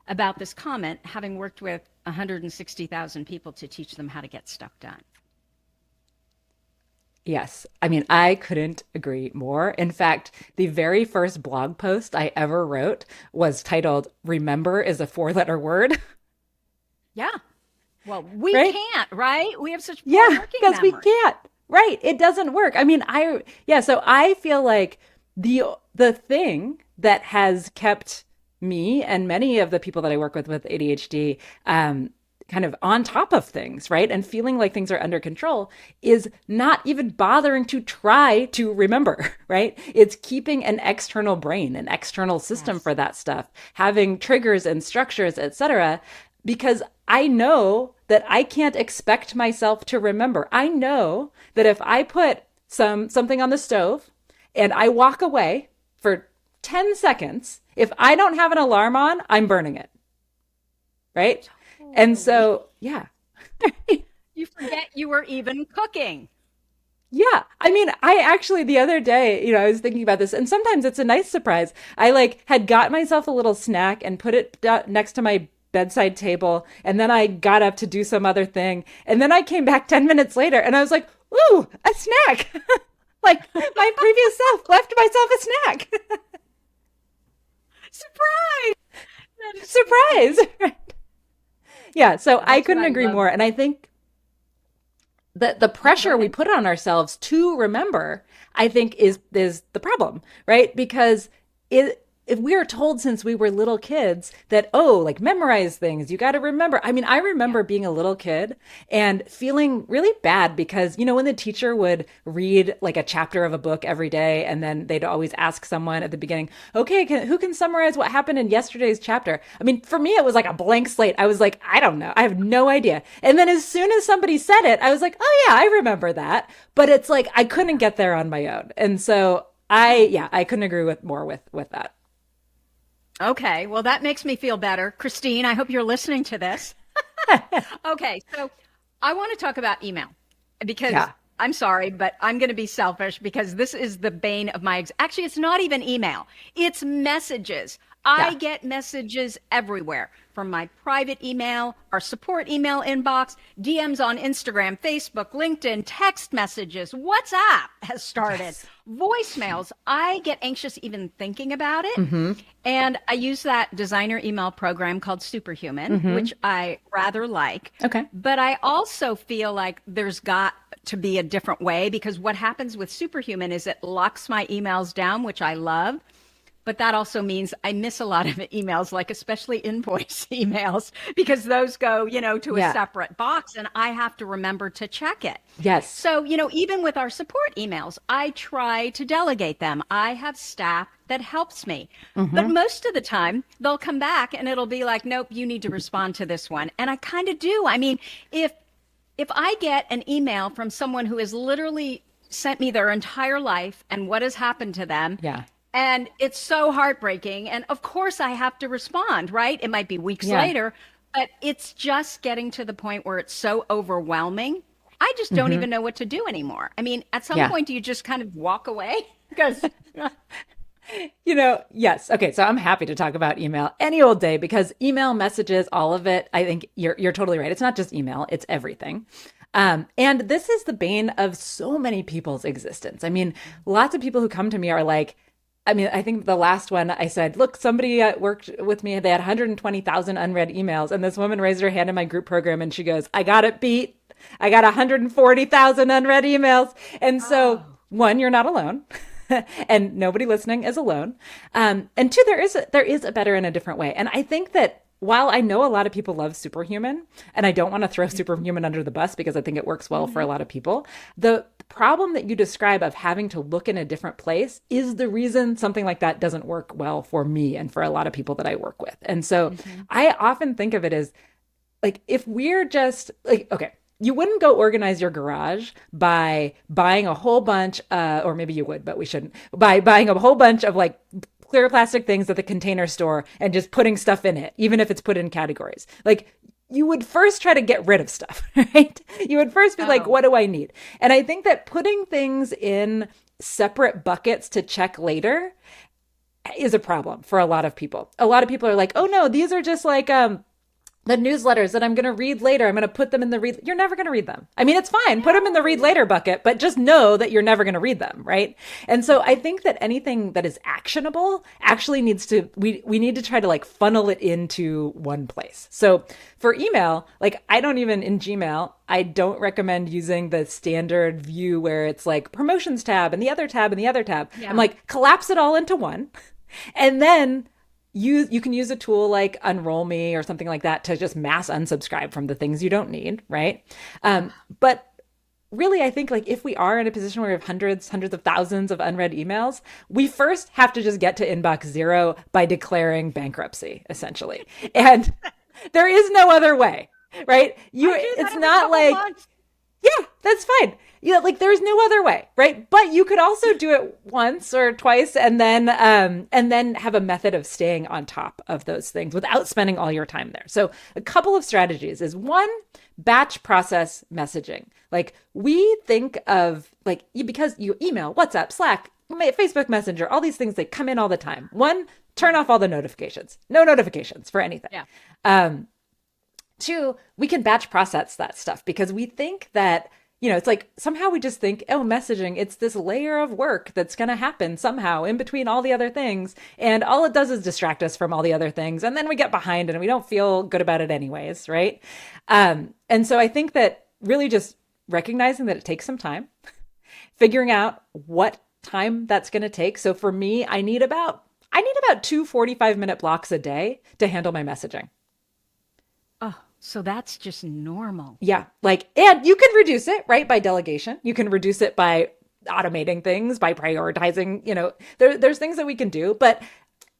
about this comment, having worked with 160,000 people to teach them how to get stuff done. Yes. I mean, I couldn't agree more. In fact, the very first blog post I ever wrote was titled, Remember is a four-letter word. Yeah. Well, we Right? can't, right? We have such poor Yeah, working because we memory. can't. Right. It doesn't work. I mean, yeah, so I feel like the thing that has kept me and many of the people that I work with ADHD kind of on top of things, right? And feeling like things are under control is not even bothering to try to remember, right? It's keeping an external brain, an external system Yes. for that stuff, having triggers and structures, etc. Because I know that I can't expect myself to remember. I know that if I put something on the stove and I walk away for 10 seconds, if I don't have an alarm on, I'm burning it, right? And Totally. so, yeah. You forget you were even cooking. Yeah. I mean, I actually the other day, I was thinking about this, and sometimes it's a nice surprise. I like had got myself a little snack and put it next to my bedside table, and then I got up to do some other thing, and then I came back 10 minutes later and I was like, "Ooh, a snack." Like my previous self left myself a snack. Surprise! That is so Surprise. funny. Yeah, so I That's what couldn't I agree love. more. And I think the Yeah, go pressure we ahead. put on ourselves to remember, I think is the problem, right? Because if we are told since we were little kids that, oh, like memorize things, you got to remember. I mean, I Yeah. remember being a little kid and feeling really bad because, when the teacher would read like a chapter of a book every day, and then they'd always ask someone at the beginning, okay, who can summarize what happened in yesterday's chapter? I mean, for me, it was like a blank slate. I was like, I don't know. I have no idea. And then as soon as somebody said it, I was like, oh yeah, I remember that. But it's like, I couldn't get there on my own. And so yeah, I couldn't agree with more with that. Okay, well, that makes me feel better. Christine, I hope you're listening to this. Okay, so I want to talk about email because Yeah. I'm sorry, but I'm going to be selfish because this is the bane of my actually, it's not even email, it's messages. I Yeah. get messages everywhere from my private email, our support email inbox, DMs on Instagram, Facebook, LinkedIn, text messages, WhatsApp has started, Yes. voicemails. I get anxious even thinking about it. Mm-hmm. And I use that designer email program called Superhuman, Mm-hmm. which I rather like. Okay. But I also feel like there's got to be a different way, because what happens with Superhuman is it locks my emails down, which I love. But that also means I miss a lot of emails, like especially invoice emails, because those go, to a Yeah. separate box and I have to remember to check it. Yes. So, even with our support emails, I try to delegate them. I have staff that helps me. But Mm-hmm. most of the time, they'll come back and it'll be like, nope, you need to respond to this one. And I kind of do. I mean, if I get an email from someone who has literally sent me their entire life and what has happened to them, Yeah. and it's so heartbreaking. And of course, I have to respond, right? It might be weeks Yeah. later, but it's just getting to the point where it's so overwhelming. I just don't Mm-hmm. even know what to do anymore. I mean, at some Yeah. point, do you just kind of walk away? Because, Yes. Okay. So I'm happy to talk about email any old day because email messages, all of it, I think you're totally right. It's not just email, it's everything. And this is the bane of so many people's existence. I mean, lots of people who come to me are like, I mean, I think the last one I said, look, somebody worked with me. They had 120,000 unread emails. And this woman raised her hand in my group program and she goes, I got it beat. I got 140,000 unread emails. And so, oh, one, you're not alone. And nobody listening is alone. And two, there is a better and a different way. And I think that while I know a lot of people love Superhuman, and I don't want to throw Superhuman under the bus because I think it works well for a lot of people, the problem that you describe of having to look in a different place is the reason something like that doesn't work well for me and for a lot of people that I work with. And so I often think of it as like if we're just like, okay, you wouldn't go organize your garage by buying a whole bunch, or maybe you would, but we shouldn't, by buying a whole bunch of like clear plastic things at the Container Store and just putting stuff in it, even if it's put in categories. Like you would first try to get rid of stuff, right? You would first be like, oh, what do I need? And I think that putting things in separate buckets to check later is a problem for a lot of people. A lot of people are like, oh no, these are just like the newsletters that I'm going to read later. I'm going to put them in the read. You're never going to read them. I mean, it's fine. Put them in the read no. later bucket, but just know that you're never going to read them. Right. And so I think that anything that is actionable actually needs to, we need to try to like funnel it into one place. So for email, like I don't even in Gmail, I don't recommend using the standard view where it's like promotions tab and the other tab and the other tab. I'm Yeah. like, collapse it all into one. And then you can use a tool like Unroll Me or something like that to just mass unsubscribe from the things you don't need, right? But really, I think like if we are in a position where we have hundreds of thousands of unread emails, we first have to just get to inbox zero by declaring bankruptcy, essentially. And there is no other way, right? I do that It's every not couple like months. yeah, that's fine. Yeah, like there's no other way, right? But you could also do it once or twice and then have a method of staying on top of those things without spending all your time there. So a couple of strategies is one, batch process messaging. Like we think of like because you email, WhatsApp, Slack, Facebook Messenger, all these things that come in all the time. One, turn off all the notifications. No notifications for anything. Yeah. Um, Two, we can batch process that stuff because we think that, it's like somehow we just think, oh, messaging, it's this layer of work that's going to happen somehow in between all the other things. And all it does is distract us from all the other things. And then we get behind and we don't feel good about it anyways, right? And so I think that really just recognizing that it takes some time, figuring out what time that's going to take. So for me, I need about two 45-minute blocks a day to handle my messaging. Oh, so that's just normal. Yeah. Like, and you can reduce it, right? By delegation. You can reduce it by automating things, by prioritizing, there's things that we can do, but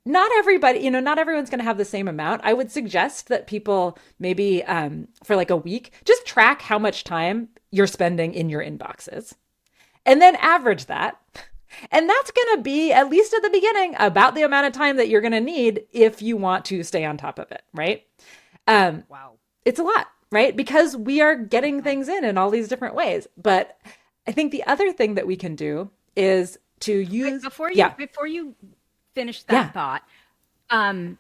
not everybody, not everyone's going to have the same amount. I would suggest that people maybe for like a week, just track how much time you're spending in your inboxes and then average that. And that's going to be, at least at the beginning, about the amount of time that you're going to need if you want to stay on top of it, right? Wow. It's a lot, right? Because we are getting things in all these different ways. But I think the other thing that we can do is to Wait, use, before you yeah, before you finish that yeah, thought, um,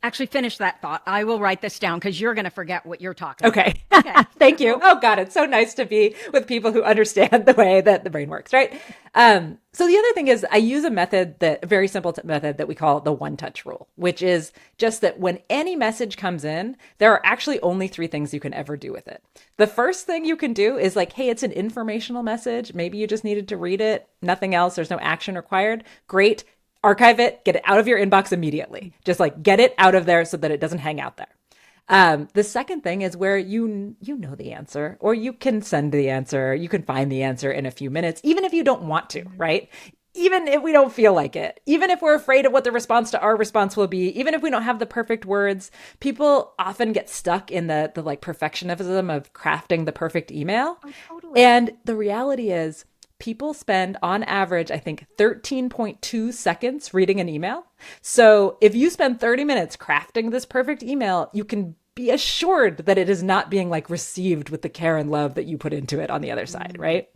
Actually, finish that thought. I will write this down because you're going to forget what you're talking about. Okay. Okay. Thank you. Oh God, it's so nice to be with people who understand the way that the brain works, right? So the other thing is I use a method that a very simple method that we call the one touch rule, which is just that when any message comes in, there are actually only three things you can ever do with it. The first thing you can do is like, hey, it's an informational message. Maybe you just needed to read it. Nothing else. There's no action required. Great. Archive it, get it out of your inbox immediately. Just like get it out of there so that it doesn't hang out there. The second thing is where you know the answer, or you can send the answer, you can find the answer in a few minutes, even if you don't want to, right? Even if we don't feel like it, even if we're afraid of what the response to our response will be, even if we don't have the perfect words, people often get stuck in the like perfectionism of crafting the perfect email. Oh, totally. And the reality is, people spend on average, I think, 13.2 seconds reading an email. So if you spend 30 minutes crafting this perfect email, you can be assured that it is not being like received with the care and love that you put into it on the other side, right?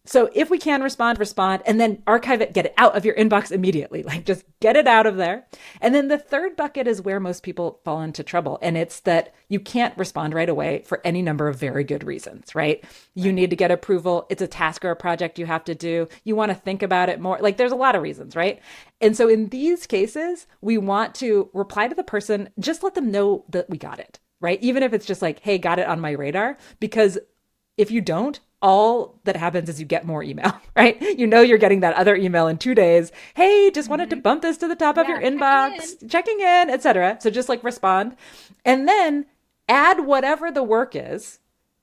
So if we can respond, and then archive it, get it out of your inbox immediately, like just get it out of there. And then the third bucket is where most people fall into trouble. And it's that you can't respond right away for any number of very good reasons, right? You need to get approval. It's a task or a project you have to do. You want to think about it more. Like there's a lot of reasons, right? And so in these cases, we want to reply to the person, just let them know that we got it, right? Even if it's just like, hey, got it on my radar, because if you don't, all that happens is you get more email, right? You know you're getting that other email in 2 days. Hey, just wanted to bump this to the top of your inbox, checking in, etc. So just like respond. And then add whatever the work is,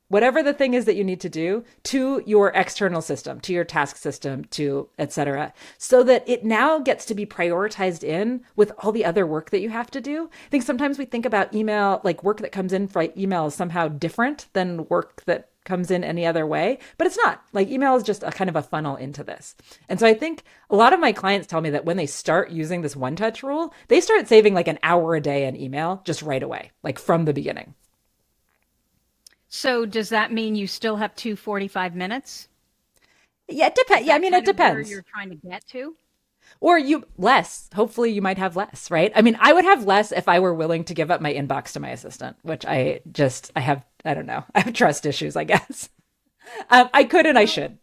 whatever the thing is that you need to do to your external system, to your task system, to etc. So that it now gets to be prioritized in with all the other work that you have to do. I think sometimes we think about email, like work that comes in for email is somehow different than work that comes in any other way, but it's not. Like email is just a kind of a funnel into this. And so I think a lot of my clients tell me that when they start using this one touch rule, they start saving like an hour a day in email just right away, like from the beginning. So does that mean you still have 2 45 minutes? Yeah, it depends. Yeah, I mean, it Where depends. you're trying to get to? Or you less. Hopefully you might have less, right? I mean, I would have less if I were willing to give up my inbox to my assistant, which I have, I don't know. I have trust issues, I guess. I could and I should,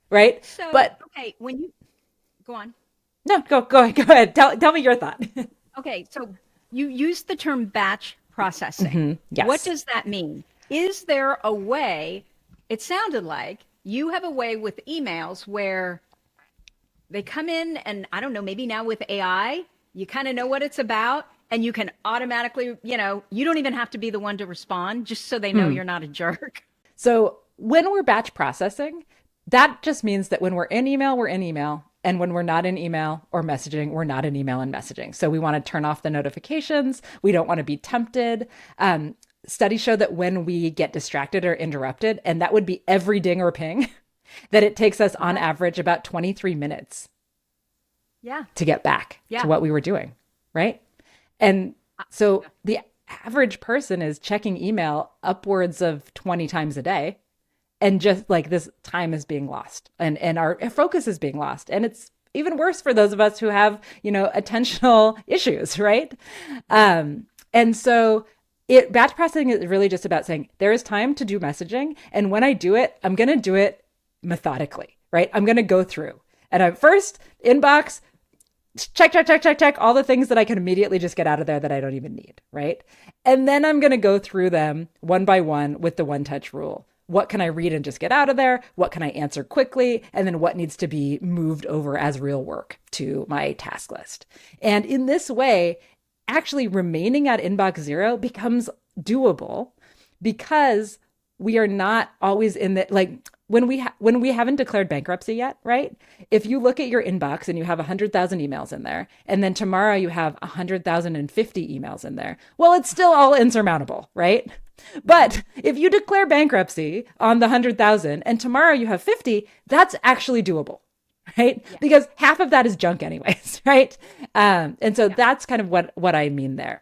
right? So, But okay, when you go on. no, go ahead. Tell me your thought. Okay, so you used the term batch processing. Yes. What does that mean? Is there a way, it sounded like you have a way with emails where they come in and I don't know, maybe now with AI, you kind of know what it's about and you can automatically, you don't even have to be the one to respond just so they know you're not a jerk. So when we're batch processing, that just means that when we're in email, we're in email. And when we're not in email or messaging, we're not in email and messaging. So we want to turn off the notifications. We don't want to be tempted. Studies show that when we get distracted or interrupted, and that would be every ding or ping, that it takes us on average about 23 minutes to get back to what we were doing, right? And so the average person is checking email upwards of 20 times a day. And just like this time is being lost and our focus is being lost. And it's even worse for those of us who have, attentional issues, right? And so batch processing is really just about saying there is time to do messaging. And when I do it, I'm going to do it methodically, right? I'm going to go through and I'm first inbox, check all the things that I can immediately just get out of there that I don't even need, right? And then I'm going to go through them one by one with the one touch rule. What can I read and just get out of there? What can I answer quickly? And then what needs to be moved over as real work to my task list? And in this way, actually remaining at inbox zero becomes doable because we are not always in the, like when we haven't declared bankruptcy yet, right? If you look at your inbox and you have 100,000 emails in there, and then tomorrow you have 100,050 emails in there, well, it's still all insurmountable, right? But if you declare bankruptcy on the 100,000 and tomorrow you have 50, that's actually doable, right? Yeah. Because half of that is junk anyways, right? And so that's kind of what I mean there.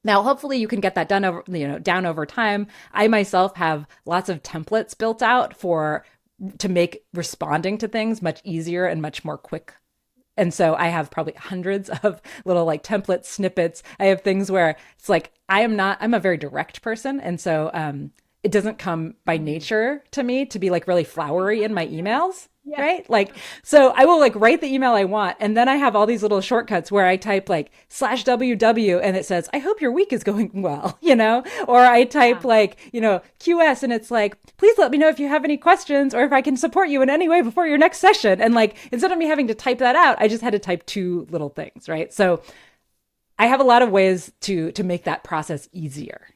Now, hopefully you can get that done down over time. I myself have lots of templates built out to make responding to things much easier and much more quick And so I have probably hundreds of little like template snippets. I have things where it's like, I'm a very direct person. And so it doesn't come by nature to me to be like really flowery in my emails. Yeah. Right? Like, so I will like write the email I want. And then I have all these little shortcuts where I type like /WW and it says, I hope your week is going well, or I type like, QS and it's like, please let me know if you have any questions or if I can support you in any way before your next session. And like, instead of me having to type that out, I just had to type two little things. Right. So I have a lot of ways to make that process easier.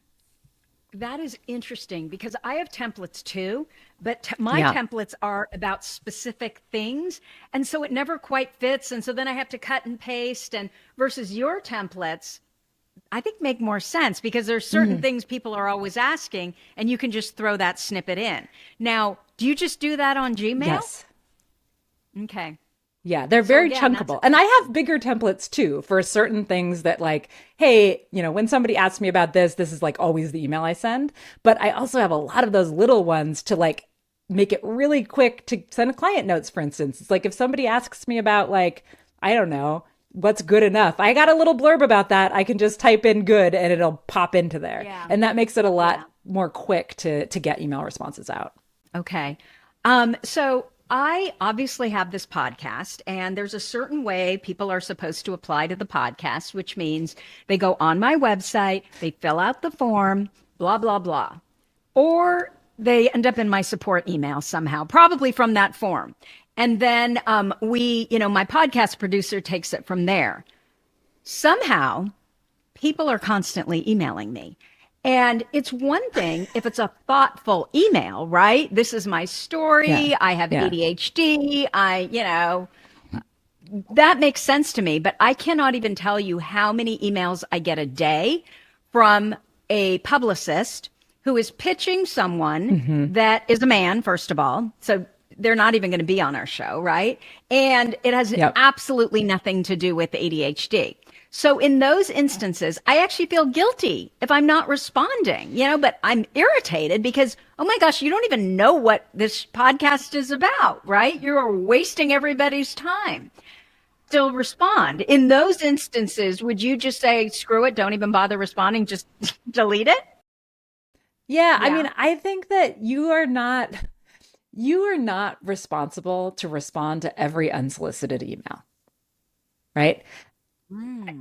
That is interesting because I have templates too, but my Yeah. templates are about specific things. And so it never quite fits. And so then I have to cut and paste, and versus your templates, I think make more sense because there's certain things people are always asking and you can just throw that snippet in. Now, do you just do that on Gmail? Yes. Okay. Yeah, they're very yeah, chunkable. And I have bigger templates too for certain things that like, hey, when somebody asks me about this is like always the email I send. But I also have a lot of those little ones to like make it really quick to send client notes, for instance. It's like if somebody asks me about like, I don't know, what's good enough, I got a little blurb about that. I can just type in good and it'll pop into there. Yeah. And that makes it a lot more quick to get email responses out. Okay. So I obviously have this podcast, and there's a certain way people are supposed to apply to the podcast, which means they go on my website, they fill out the form, blah, blah, blah. Or they end up in my support email somehow, probably from that form. And then my podcast producer takes it from there. Somehow, people are constantly emailing me. And it's one thing if it's a thoughtful email, right? This is my story. Yeah. I have Yeah. ADHD. That makes sense to me, but I cannot even tell you how many emails I get a day from a publicist who is pitching someone that is a man, first of all. So they're not even going to be on our show, right? And it has absolutely nothing to do with ADHD. So in those instances, I actually feel guilty if I'm not responding, but I'm irritated because, oh my gosh, you don't even know what this podcast is about, right? You're wasting everybody's time. Still respond. In those instances, would you just say, screw it, don't even bother responding, just delete it? Yeah, I mean, I think that you are not responsible to respond to every unsolicited email, right?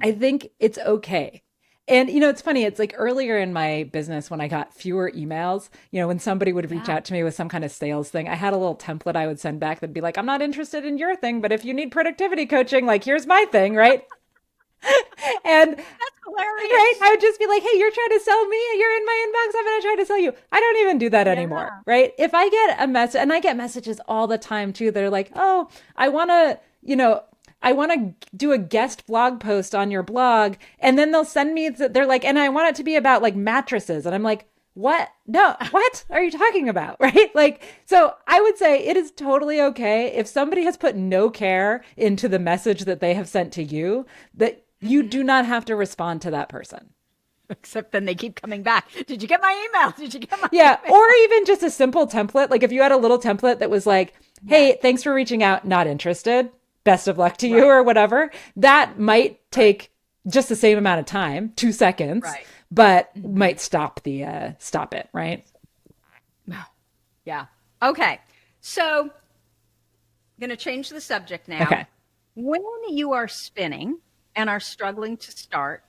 I think it's okay. And, it's funny. It's like earlier in my business when I got fewer emails, when somebody would reach out to me with some kind of sales thing, I had a little template I would send back that'd be like, I'm not interested in your thing, but if you need productivity coaching, like, here's my thing, right? And That's hilarious. right, I would just be like, hey, you're trying to sell me. You're in my inbox. I'm going to try to sell you. I don't even do that anymore, right? If I get a message, and I get messages all the time too, they're like, oh, I want to do a guest blog post on your blog. And then they'll send me, they're like, and I want it to be about like mattresses. And I'm like, what? No, what are you talking about? Right? Like, so I would say it is totally okay if somebody has put no care into the message that they have sent to you, that you do not have to respond to that person. Except then they keep coming back. Did you get my email? Did you get my Yeah. email? Or even just a simple template. Like if you had a little template that was like, hey, thanks for reaching out, not interested. Best of luck to you or whatever. That might take just the same amount of time, 2 seconds, but might stop it. Right. Yeah. Okay. So I'm going to change the subject now. Okay. When you are spinning and are struggling to start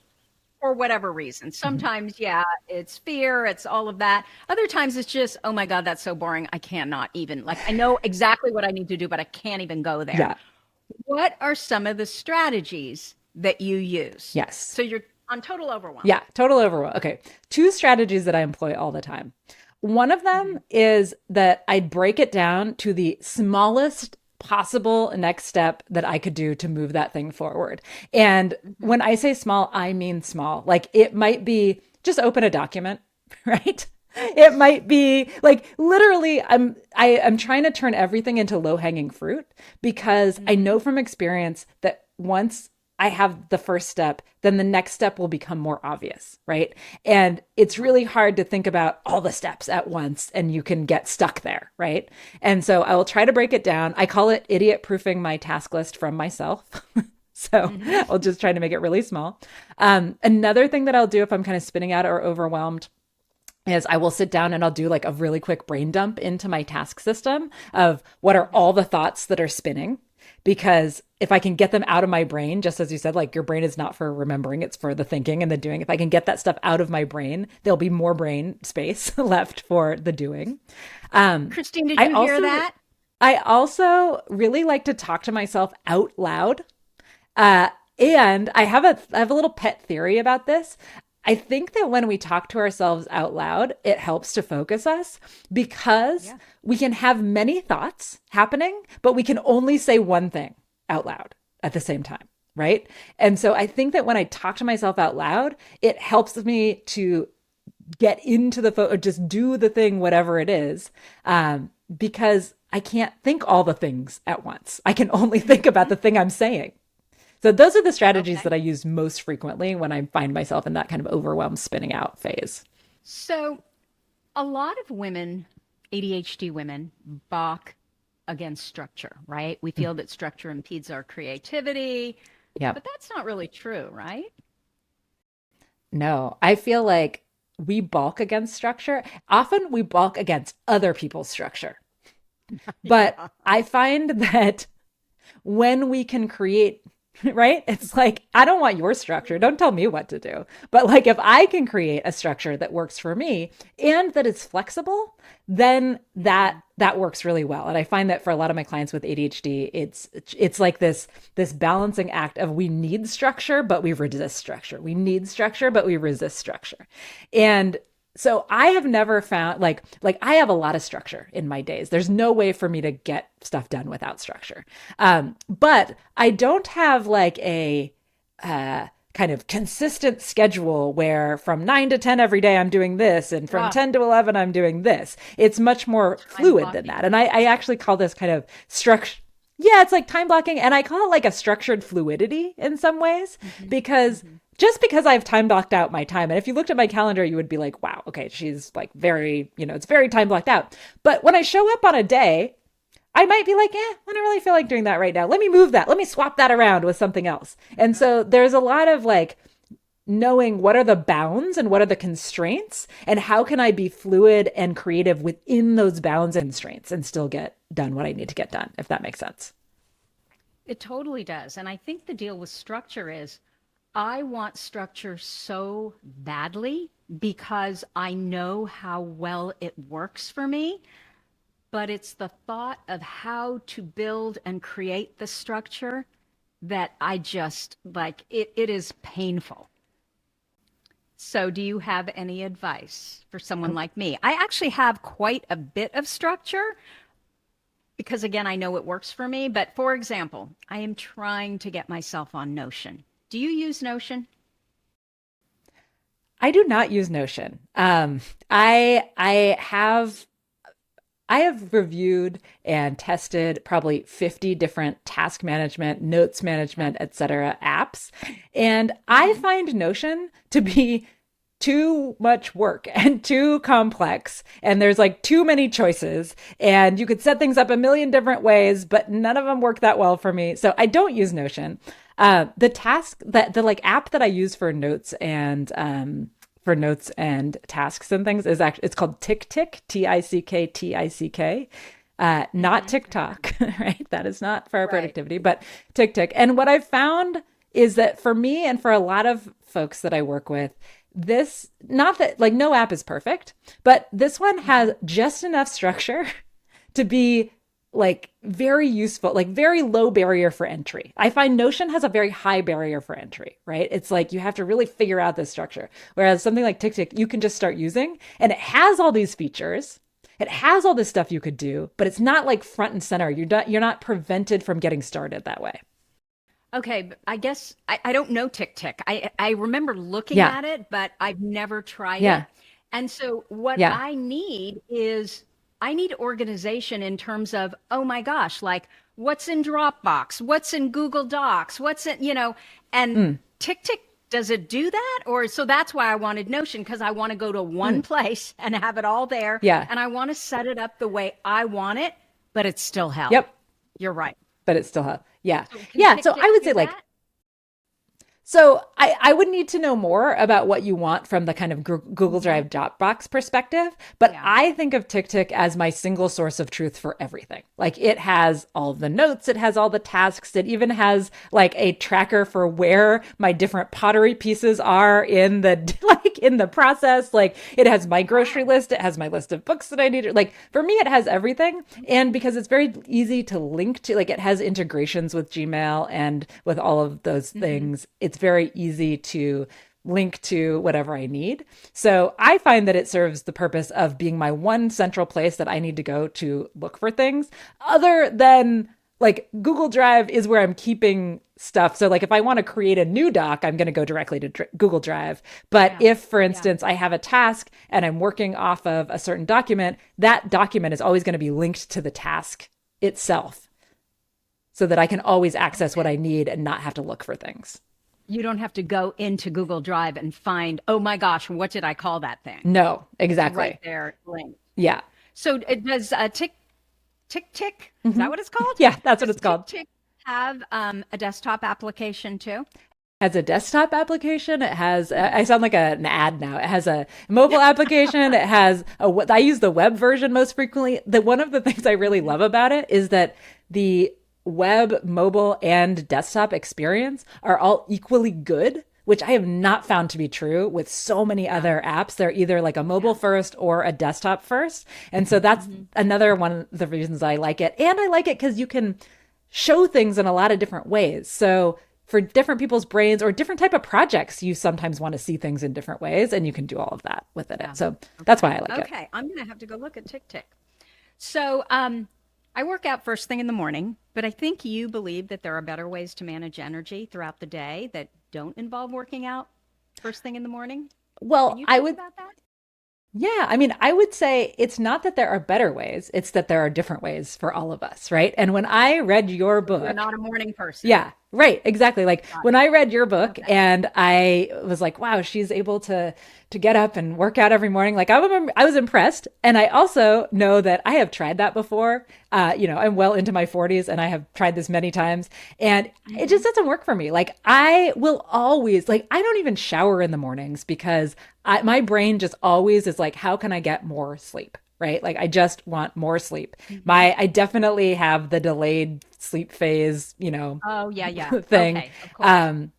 for whatever reason, sometimes, it's fear, it's all of that. Other times it's just, oh my God, that's so boring. I cannot even, I know exactly what I need to do, but I can't even go there. Yeah. What are some of the strategies that you use? Yes. So you're on total overwhelm. Yeah. Total overwhelm. Okay. 2 strategies that I employ all the time. One of them is that I break it down to the smallest possible next step that I could do to move that thing forward. And when I say small, I mean small. Like it might be just open a document, right? It might be like literally I'm trying to turn everything into low-hanging fruit because I know from experience that once I have the first step, then the next step will become more obvious, right? And it's really hard to think about all the steps at once and you can get stuck there, right? And so I will try to break it down. I call it idiot proofing my task list from myself. So Hmm. I'll just try to make it really small. Another thing that I'll do if I'm kind of spinning out or overwhelmed is I will sit down and I'll do like a really quick brain dump into my task system of what are all the thoughts that are spinning. Because if I can get them out of my brain, just as you said, like your brain is not for remembering, it's for the thinking and the doing. If I can get that stuff out of my brain, there'll be more brain space left for the doing. Um, Christine, did I you hear also that? I also really like to talk to myself out loud. Uh, and I have a little pet theory about this. I think that when we talk to ourselves out loud, it helps to focus us because Yeah. we can have many thoughts happening, but we can only say one thing out loud at the same time, right? And so I think that when I talk to myself out loud, it helps me to get into or just do the thing, whatever it is, because I can't think all the things at once. I can only think about the thing I'm saying. So those are the strategies Okay. that I use most frequently when I find myself in that kind of overwhelmed spinning out phase. So a lot of women, ADHD women, balk against structure, right? We feel that structure impedes our creativity, Yep. but that's not really true, right? No, I feel like we balk against structure. Often we balk against other people's structure. But Yeah. I find that when we can create, right? It's like, I don't want your structure. Don't tell me what to do. But like, if I can create a structure that works for me and that is flexible, then that works really well. And I find that for a lot of my clients with ADHD, it's like this balancing act of we need structure, but we resist structure. We need structure, but we resist structure. And so I have never found like I have a lot of structure in my days. There's no way for me to get stuff done without structure. But I don't have like a kind of consistent schedule where from 9 to 10 every day I'm doing this, and from Ah, 10 to 11 I'm doing this. It's much more time fluid than blocking. that. And I actually call this kind of structure. Yeah, it's like time blocking. And I call it like a structured fluidity in some ways, Hmm. because Hmm. just because I've time blocked out my time. And if you looked at my calendar, you would be like, wow, okay, she's like very, it's very time blocked out. But when I show up on a day, I might be like, I don't really feel like doing that right now. Let me move that. Let me swap that around with something else. And so there's a lot of like knowing what are the bounds and what are the constraints, and how can I be fluid and creative within those bounds and constraints and still get done what I need to get done, if that makes sense. It totally does. And I think the deal with structure is I want structure so badly because I know how well it works for me. But it's the thought of how to build and create the structure that I just like it is painful. So, do you have any advice for someone like me? I actually have quite a bit of structure because, again, I know it works for me. But for example, I am trying to get myself on Notion. Do you use Notion? I do not use Notion. I have reviewed and tested probably 50 different task management, notes Yeah. management, etc. apps. And I Hmm. find Notion to be too much work and too complex. And there's like too many choices. And you could set things up a million different ways, but none of them work that well for me. So I don't use Notion. The task that the like app that I use for notes and tasks and things is actually it's called TickTick, TickTick, not Hmm. TikTok, right? That is not for our Right. productivity, but TickTick. And what I've found is that for me and for a lot of folks that I work with, this not that like no app is perfect, but this one has Hmm. just enough structure to be like very useful, like very low barrier for entry. I find Notion has a very high barrier for entry, right? It's like you have to really figure out this structure. Whereas something like TickTick, you can just start using and it has all these features. It has all this stuff you could do, but it's not like front and center. You're not prevented from getting started that way. Okay, but I guess I don't know TickTick. I remember looking Yeah. at it, but I've never tried it. Yeah. And so what Yeah. I need is I need organization in terms of, oh my gosh, like what's in Dropbox, what's in Google Docs, what's in, and Mm, TickTick, does it do that? Or so that's why I wanted Notion, because I want to go to one mm. place and have it all there. Yeah. And I want to set it up the way I want it, but it's still hell. Yep. You're right. But it's still hot. Yeah. So can Yeah. So TickTick I would say do like that? I would need to know more about what you want from the kind of Google Hmm. Drive Dropbox perspective. But Yeah. I think of TickTick as my single source of truth for everything. Like it has all the notes, it has all the tasks, it even has like a tracker for where my different pottery pieces are in the like in the process. Like it has my grocery Wow. list, it has my list of books that I need. Like for me, it has everything. And because it's very easy to link to, like it has integrations with Gmail and with all of those Hmm. things, it's very easy to link to whatever I need. So I find that it serves the purpose of being my one central place that I need to go to look for things, other than like Google Drive is where I'm keeping stuff. So like if I want to create a new doc, I'm going to go directly to Google Drive. But Yeah. if, for Yeah. instance, I have a task and I'm working off of a certain document, that document is always going to be linked to the task itself so that I can always access what Okay. I need and not have to look for things. You don't have to go into Google Drive and find, oh my gosh, what did I call that thing? No, It's right exactly. there linked. Yeah. So it does TickTick, is Hmm. that what it's called? Yeah, that's what Does it's called. TickTick have a desktop application too? Has a desktop application. It has, I sound like an ad now. It has a mobile application. It has I use the web version most frequently. One of the things I really Mhm. love about it is that the web, mobile, and desktop experience are all equally good, which I have not found to be true with so many Yeah. other apps. They're either like a mobile Yeah. first or a desktop first. And so that's Hmm. another one of the reasons I like it. And I like it because you can show things in a lot of different ways. So for different people's brains or different type of projects, you sometimes want to see things in different ways, and you can do all of that within it. Yeah. So that's Okay. why I like it. Okay. I'm gonna have to go look at TickTick. So I work out first thing in the morning, but I think you believe that there are better ways to manage energy throughout the day that don't involve working out first thing in the morning. Can Well, you I talk would, about that? yeah, I mean, I would say it's not that there are better ways, it's that there are different ways for all of us, right? And when I read your So you're book, not a morning person. yeah, right, exactly. Like Got when I read your it. book Okay. and I was like, wow, she's able to get up and work out every morning. Like I was impressed. And I also know that I have tried that before. I'm well into my 40s and I have tried this many times and it Hmm. just doesn't work for me. Like I will always like I don't even shower in the mornings because my brain just always is like, how can I get more sleep? Right? Like I just want more sleep. Hmm. I definitely have the delayed sleep phase, Oh, yeah, yeah. thing. Okay, of course.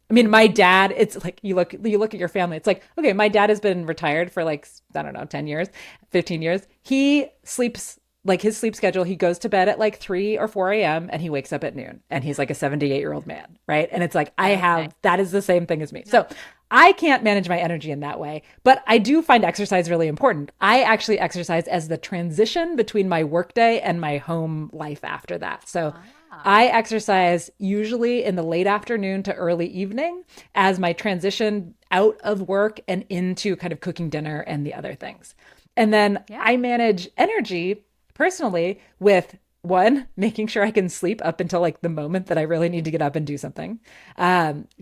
I mean, my Hmm. dad, it's like you look at your family. It's like, okay, my dad has been retired for like, I don't know, 10 years, 15 years. He sleeps like his sleep schedule, he goes to bed at like 3 or 4 a.m. and he wakes up at noon and he's like a 78-year-old man, right? And it's like, Okay. that is the same thing as me. Yeah. So I can't manage my energy in that way, but I do find exercise really important. I actually exercise as the transition between my workday and my home life after that. So Ah, I exercise usually in the late afternoon to early evening as my transition out of work and into kind of cooking dinner and the other things. And then yeah. I manage energy personally with one, making sure I can sleep up until like the moment that I really need to get up and do something.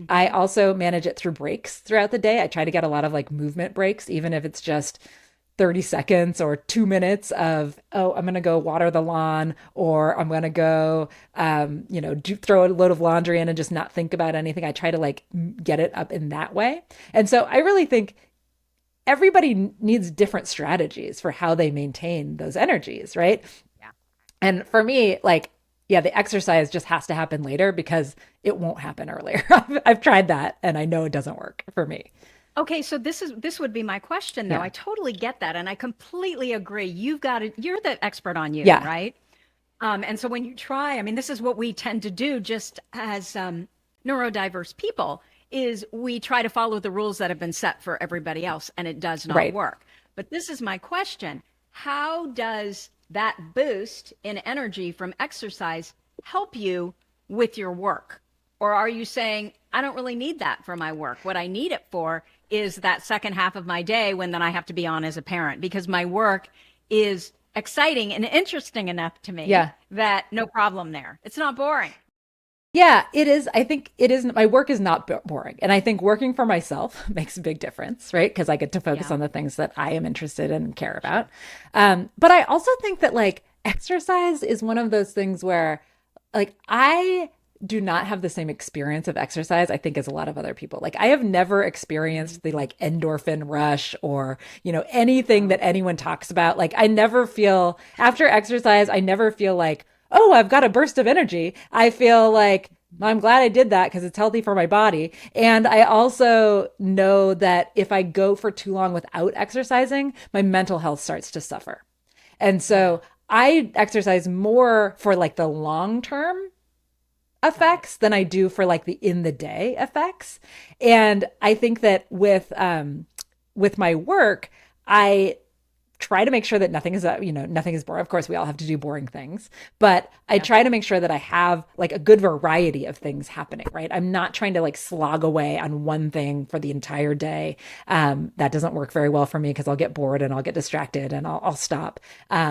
I Hmm. also manage it through breaks throughout the day. I try to get a lot of like movement breaks, even if it's just 30 seconds or 2 minutes of, oh, I'm going to go water the lawn or I'm going to go, throw a load of laundry in and just not think about anything. I try to like get it up in that way. And so I really think everybody needs different strategies for how they maintain those energies, right? Yeah. And for me, like, yeah, the exercise just has to happen later because it won't happen earlier. I've tried that and I know it doesn't work for me. Okay, so this would be my question though. Yeah. I totally get that and I completely agree. You've got it. You're the expert on you, Yeah. right? And so when you try, I mean, this is what we tend to do just as neurodiverse people is we try to follow the rules that have been set for everybody else and it does not Right. work. But this is my question. How does that boost in energy from exercise help you with your work? Or are you saying, I don't really need that for my work? What I need it for is that second half of my day when then I have to be on as a parent because my work is exciting and interesting enough to me Yeah. that no problem there. It's not boring. Yeah, it is. I think it is. My work is not boring. And I think working for myself makes a big difference, right? Because I get to focus Yeah, on the things that I am interested in and care about. sure. But I also think that like exercise is one of those things where like I do not have the same experience of exercise, I think, as a lot of other people. Like I have never Mhm. experienced the like endorphin rush or, anything Oh, that anyone talks about. Like I never feel after exercise, I never feel like, oh, I've got a burst of energy. I feel like I'm glad I did that because it's healthy for my body. And I also know that if I go for too long without exercising, my mental health starts to suffer. And yeah, so I exercise more for like the long term got it. effects than I do for like the in the day effects. And I think that with my work, I try to make sure that nothing is boring. Of course, we all have to do boring things, but I Yeah. try to make sure that I have like a good variety of things happening, right? I'm not trying to like slog away on one thing for the entire day. That doesn't work very well for me because I'll get bored and I'll get distracted and I'll stop.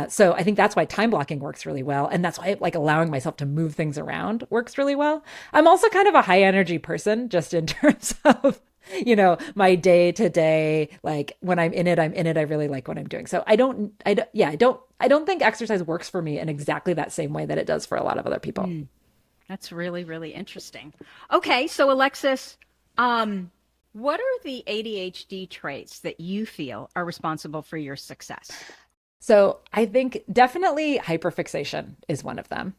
So I think that's why time blocking works really well. And that's why like allowing myself to move things around works really well. I'm also kind of a high energy person just in terms of my day to day, like when I'm in it, I'm in it. I really like what I'm doing. So I don't think exercise works for me in exactly that same way that it does for a lot of other people. Mm, that's really, really interesting. Okay, so Alexis, um, what are the ADHD traits that you feel are responsible for your success? So I think definitely hyperfixation is one of them.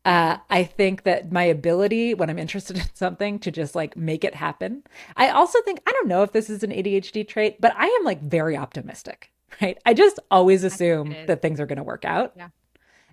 Hmm. I think that my ability when I'm interested in something to just like make it happen. I also think, I don't know if this is an ADHD trait, but I am like very optimistic, right? I just always I think it assume is. that things are going to work out. Yeah,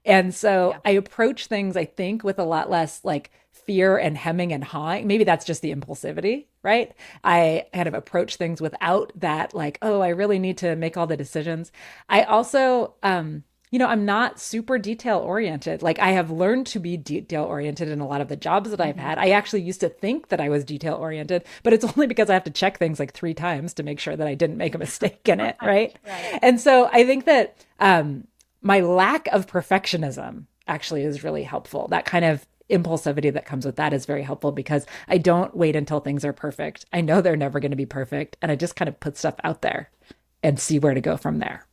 And so yeah. I approach things, I think, with a lot less like fear and hemming and hawing. Maybe that's just the impulsivity, right? I kind of approach things without that, like, oh, I really need to make all the decisions. I also, I'm not super detail oriented. Like I have learned to be detail oriented in a lot of the jobs that I've Hmm. had. I actually used to think that I was detail oriented, but it's only because I have to check things like 3 times to make sure that I didn't make a mistake in it, Right, right? right. And so I think that my lack of perfectionism actually is really helpful. That kind of impulsivity that comes with that is very helpful because I don't wait until things are perfect. I know they're never going to be perfect. And I just kind of put stuff out there and see where to go from there.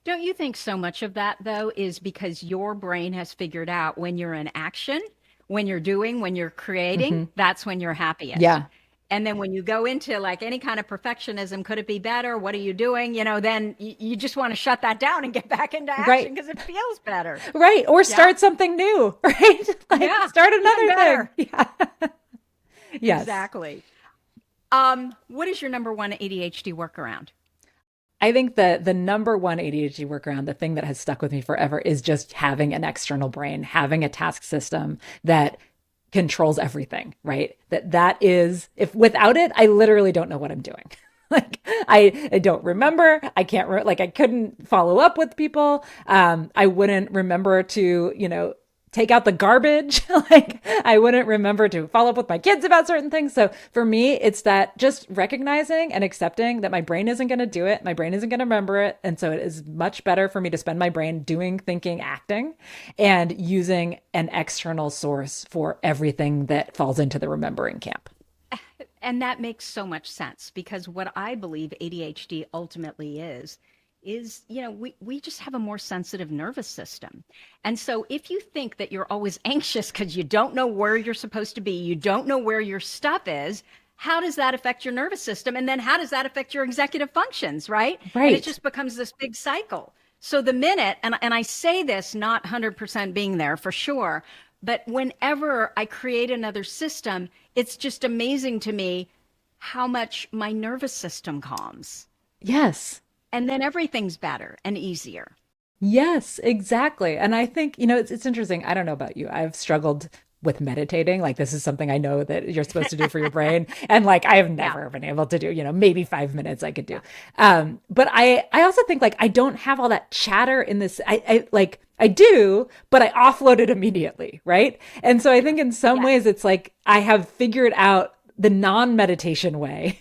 Don't you think so much of that, though, is because your brain has figured out when you're in action, when you're doing, when you're creating, Hmm. that's when you're happiest. Yeah. And then when you go into like any kind of perfectionism, could it be better? What are you doing? Then you just want to shut that down and get back into action Right. because it feels better. Right. Or Yeah. start something new, right? Like Yeah. start Even another thing. better. Yeah. Yes. Exactly. What is your number one ADHD workaround? I think the number one ADHD workaround, the thing that has stuck with me forever, is just having an external brain, having a task system that controls everything, right? That is, if without it, I literally don't know what I'm doing. Like I don't remember. I can't like I couldn't follow up with people. I wouldn't remember to take out the garbage. Like I wouldn't remember to follow up with my kids about certain things. So for me, it's that just recognizing and accepting that my brain isn't going to do it. My brain isn't going to remember it. And so it is much better for me to spend my brain doing, thinking, acting, and using an external source for everything that falls into the remembering camp. And that makes so much sense because what I believe ADHD ultimately is, we just have a more sensitive nervous system. And so if you think that you're always anxious because you don't know where you're supposed to be, you don't know where your stuff is, how does that affect your nervous system? And then how does that affect your executive functions, right? And it Right. just becomes this big cycle. So the minute, and I say this not 100% being there for sure, but whenever I create another system, it's just amazing to me how much my nervous system calms. Yes. And then everything's better and easier. Yes, exactly. And I think, it's interesting. I don't know about you. I've struggled with meditating. Like this is something I know that you're supposed to do for your brain. And like I have Yeah. never been able to do, maybe 5 minutes I could do. Yeah. But I also think like I don't have all that chatter in this. I like I do, but I offload it immediately, right? And so I think in some Yes. ways it's like I have figured out the non-meditation way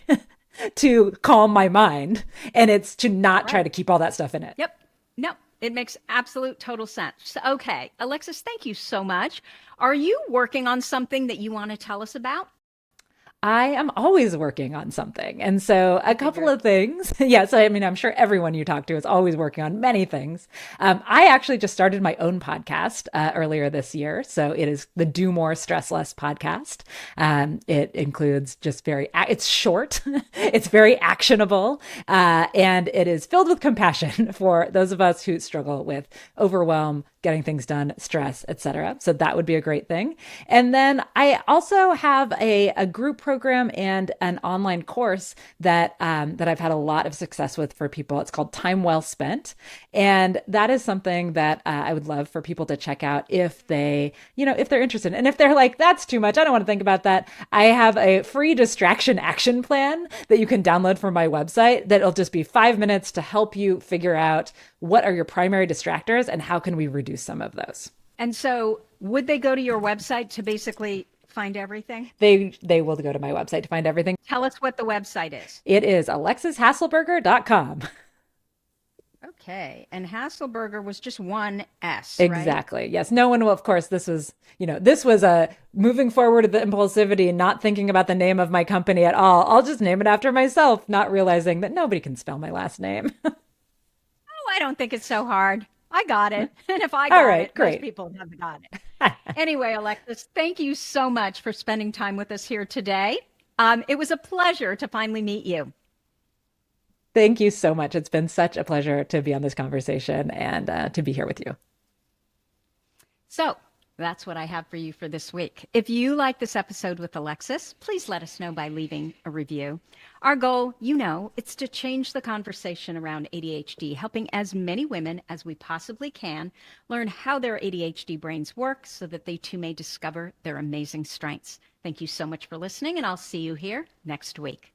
to calm my mind. And it's to not try Right. to keep all that stuff in it. Yep. No, it makes absolute total sense. Okay, Alexis, thank you so much. Are you working on something that you want to tell us about? I am always working on something. And so, I a couple figured. of things. Yes, I mean, I'm sure everyone you talk to is always working on many things. I actually just started my own podcast earlier this year. So, it is the Do More, Stress Less podcast. It includes just it's short, it's very actionable, and it is filled with compassion for those of us who struggle with overwhelm, getting things done, stress, etc. So that would be a great thing. And then I also have a group program and an online course that I've had a lot of success with for people. It's called Time Well Spent, and that is something that I would love for people to check out if if they're interested. And if they're like, that's too much, I don't want to think about that. I have a free distraction action plan that you can download from my website. That'll just be 5 minutes to help you figure out what are your primary distractors and how can we reduce some of those. And so, would they go to your website to basically find everything? They will go to my website to find everything. Tell us what the website is. It is alexishasselberger.com. Okay. And Haselberger was just one S, right? Exactly. Yes. No one will, of course, this was a moving forward with the impulsivity, not thinking about the name of my company at all. I'll just name it after myself, not realizing that nobody can spell my last name. Oh, I don't think it's so hard. I got it. And if I All got right. it, most Great. people have got it. Anyway, Alexis, thank you so much for spending time with us here today. It was a pleasure to finally meet you. Thank you so much. It's been such a pleasure to be on this conversation and to be here with you. So that's what I have for you for this week. If you like this episode with Alexis, please let us know by leaving a review. Our goal, it's to change the conversation around ADHD, helping as many women as we possibly can learn how their ADHD brains work so that they too may discover their amazing strengths. Thank you so much for listening, and I'll see you here next week.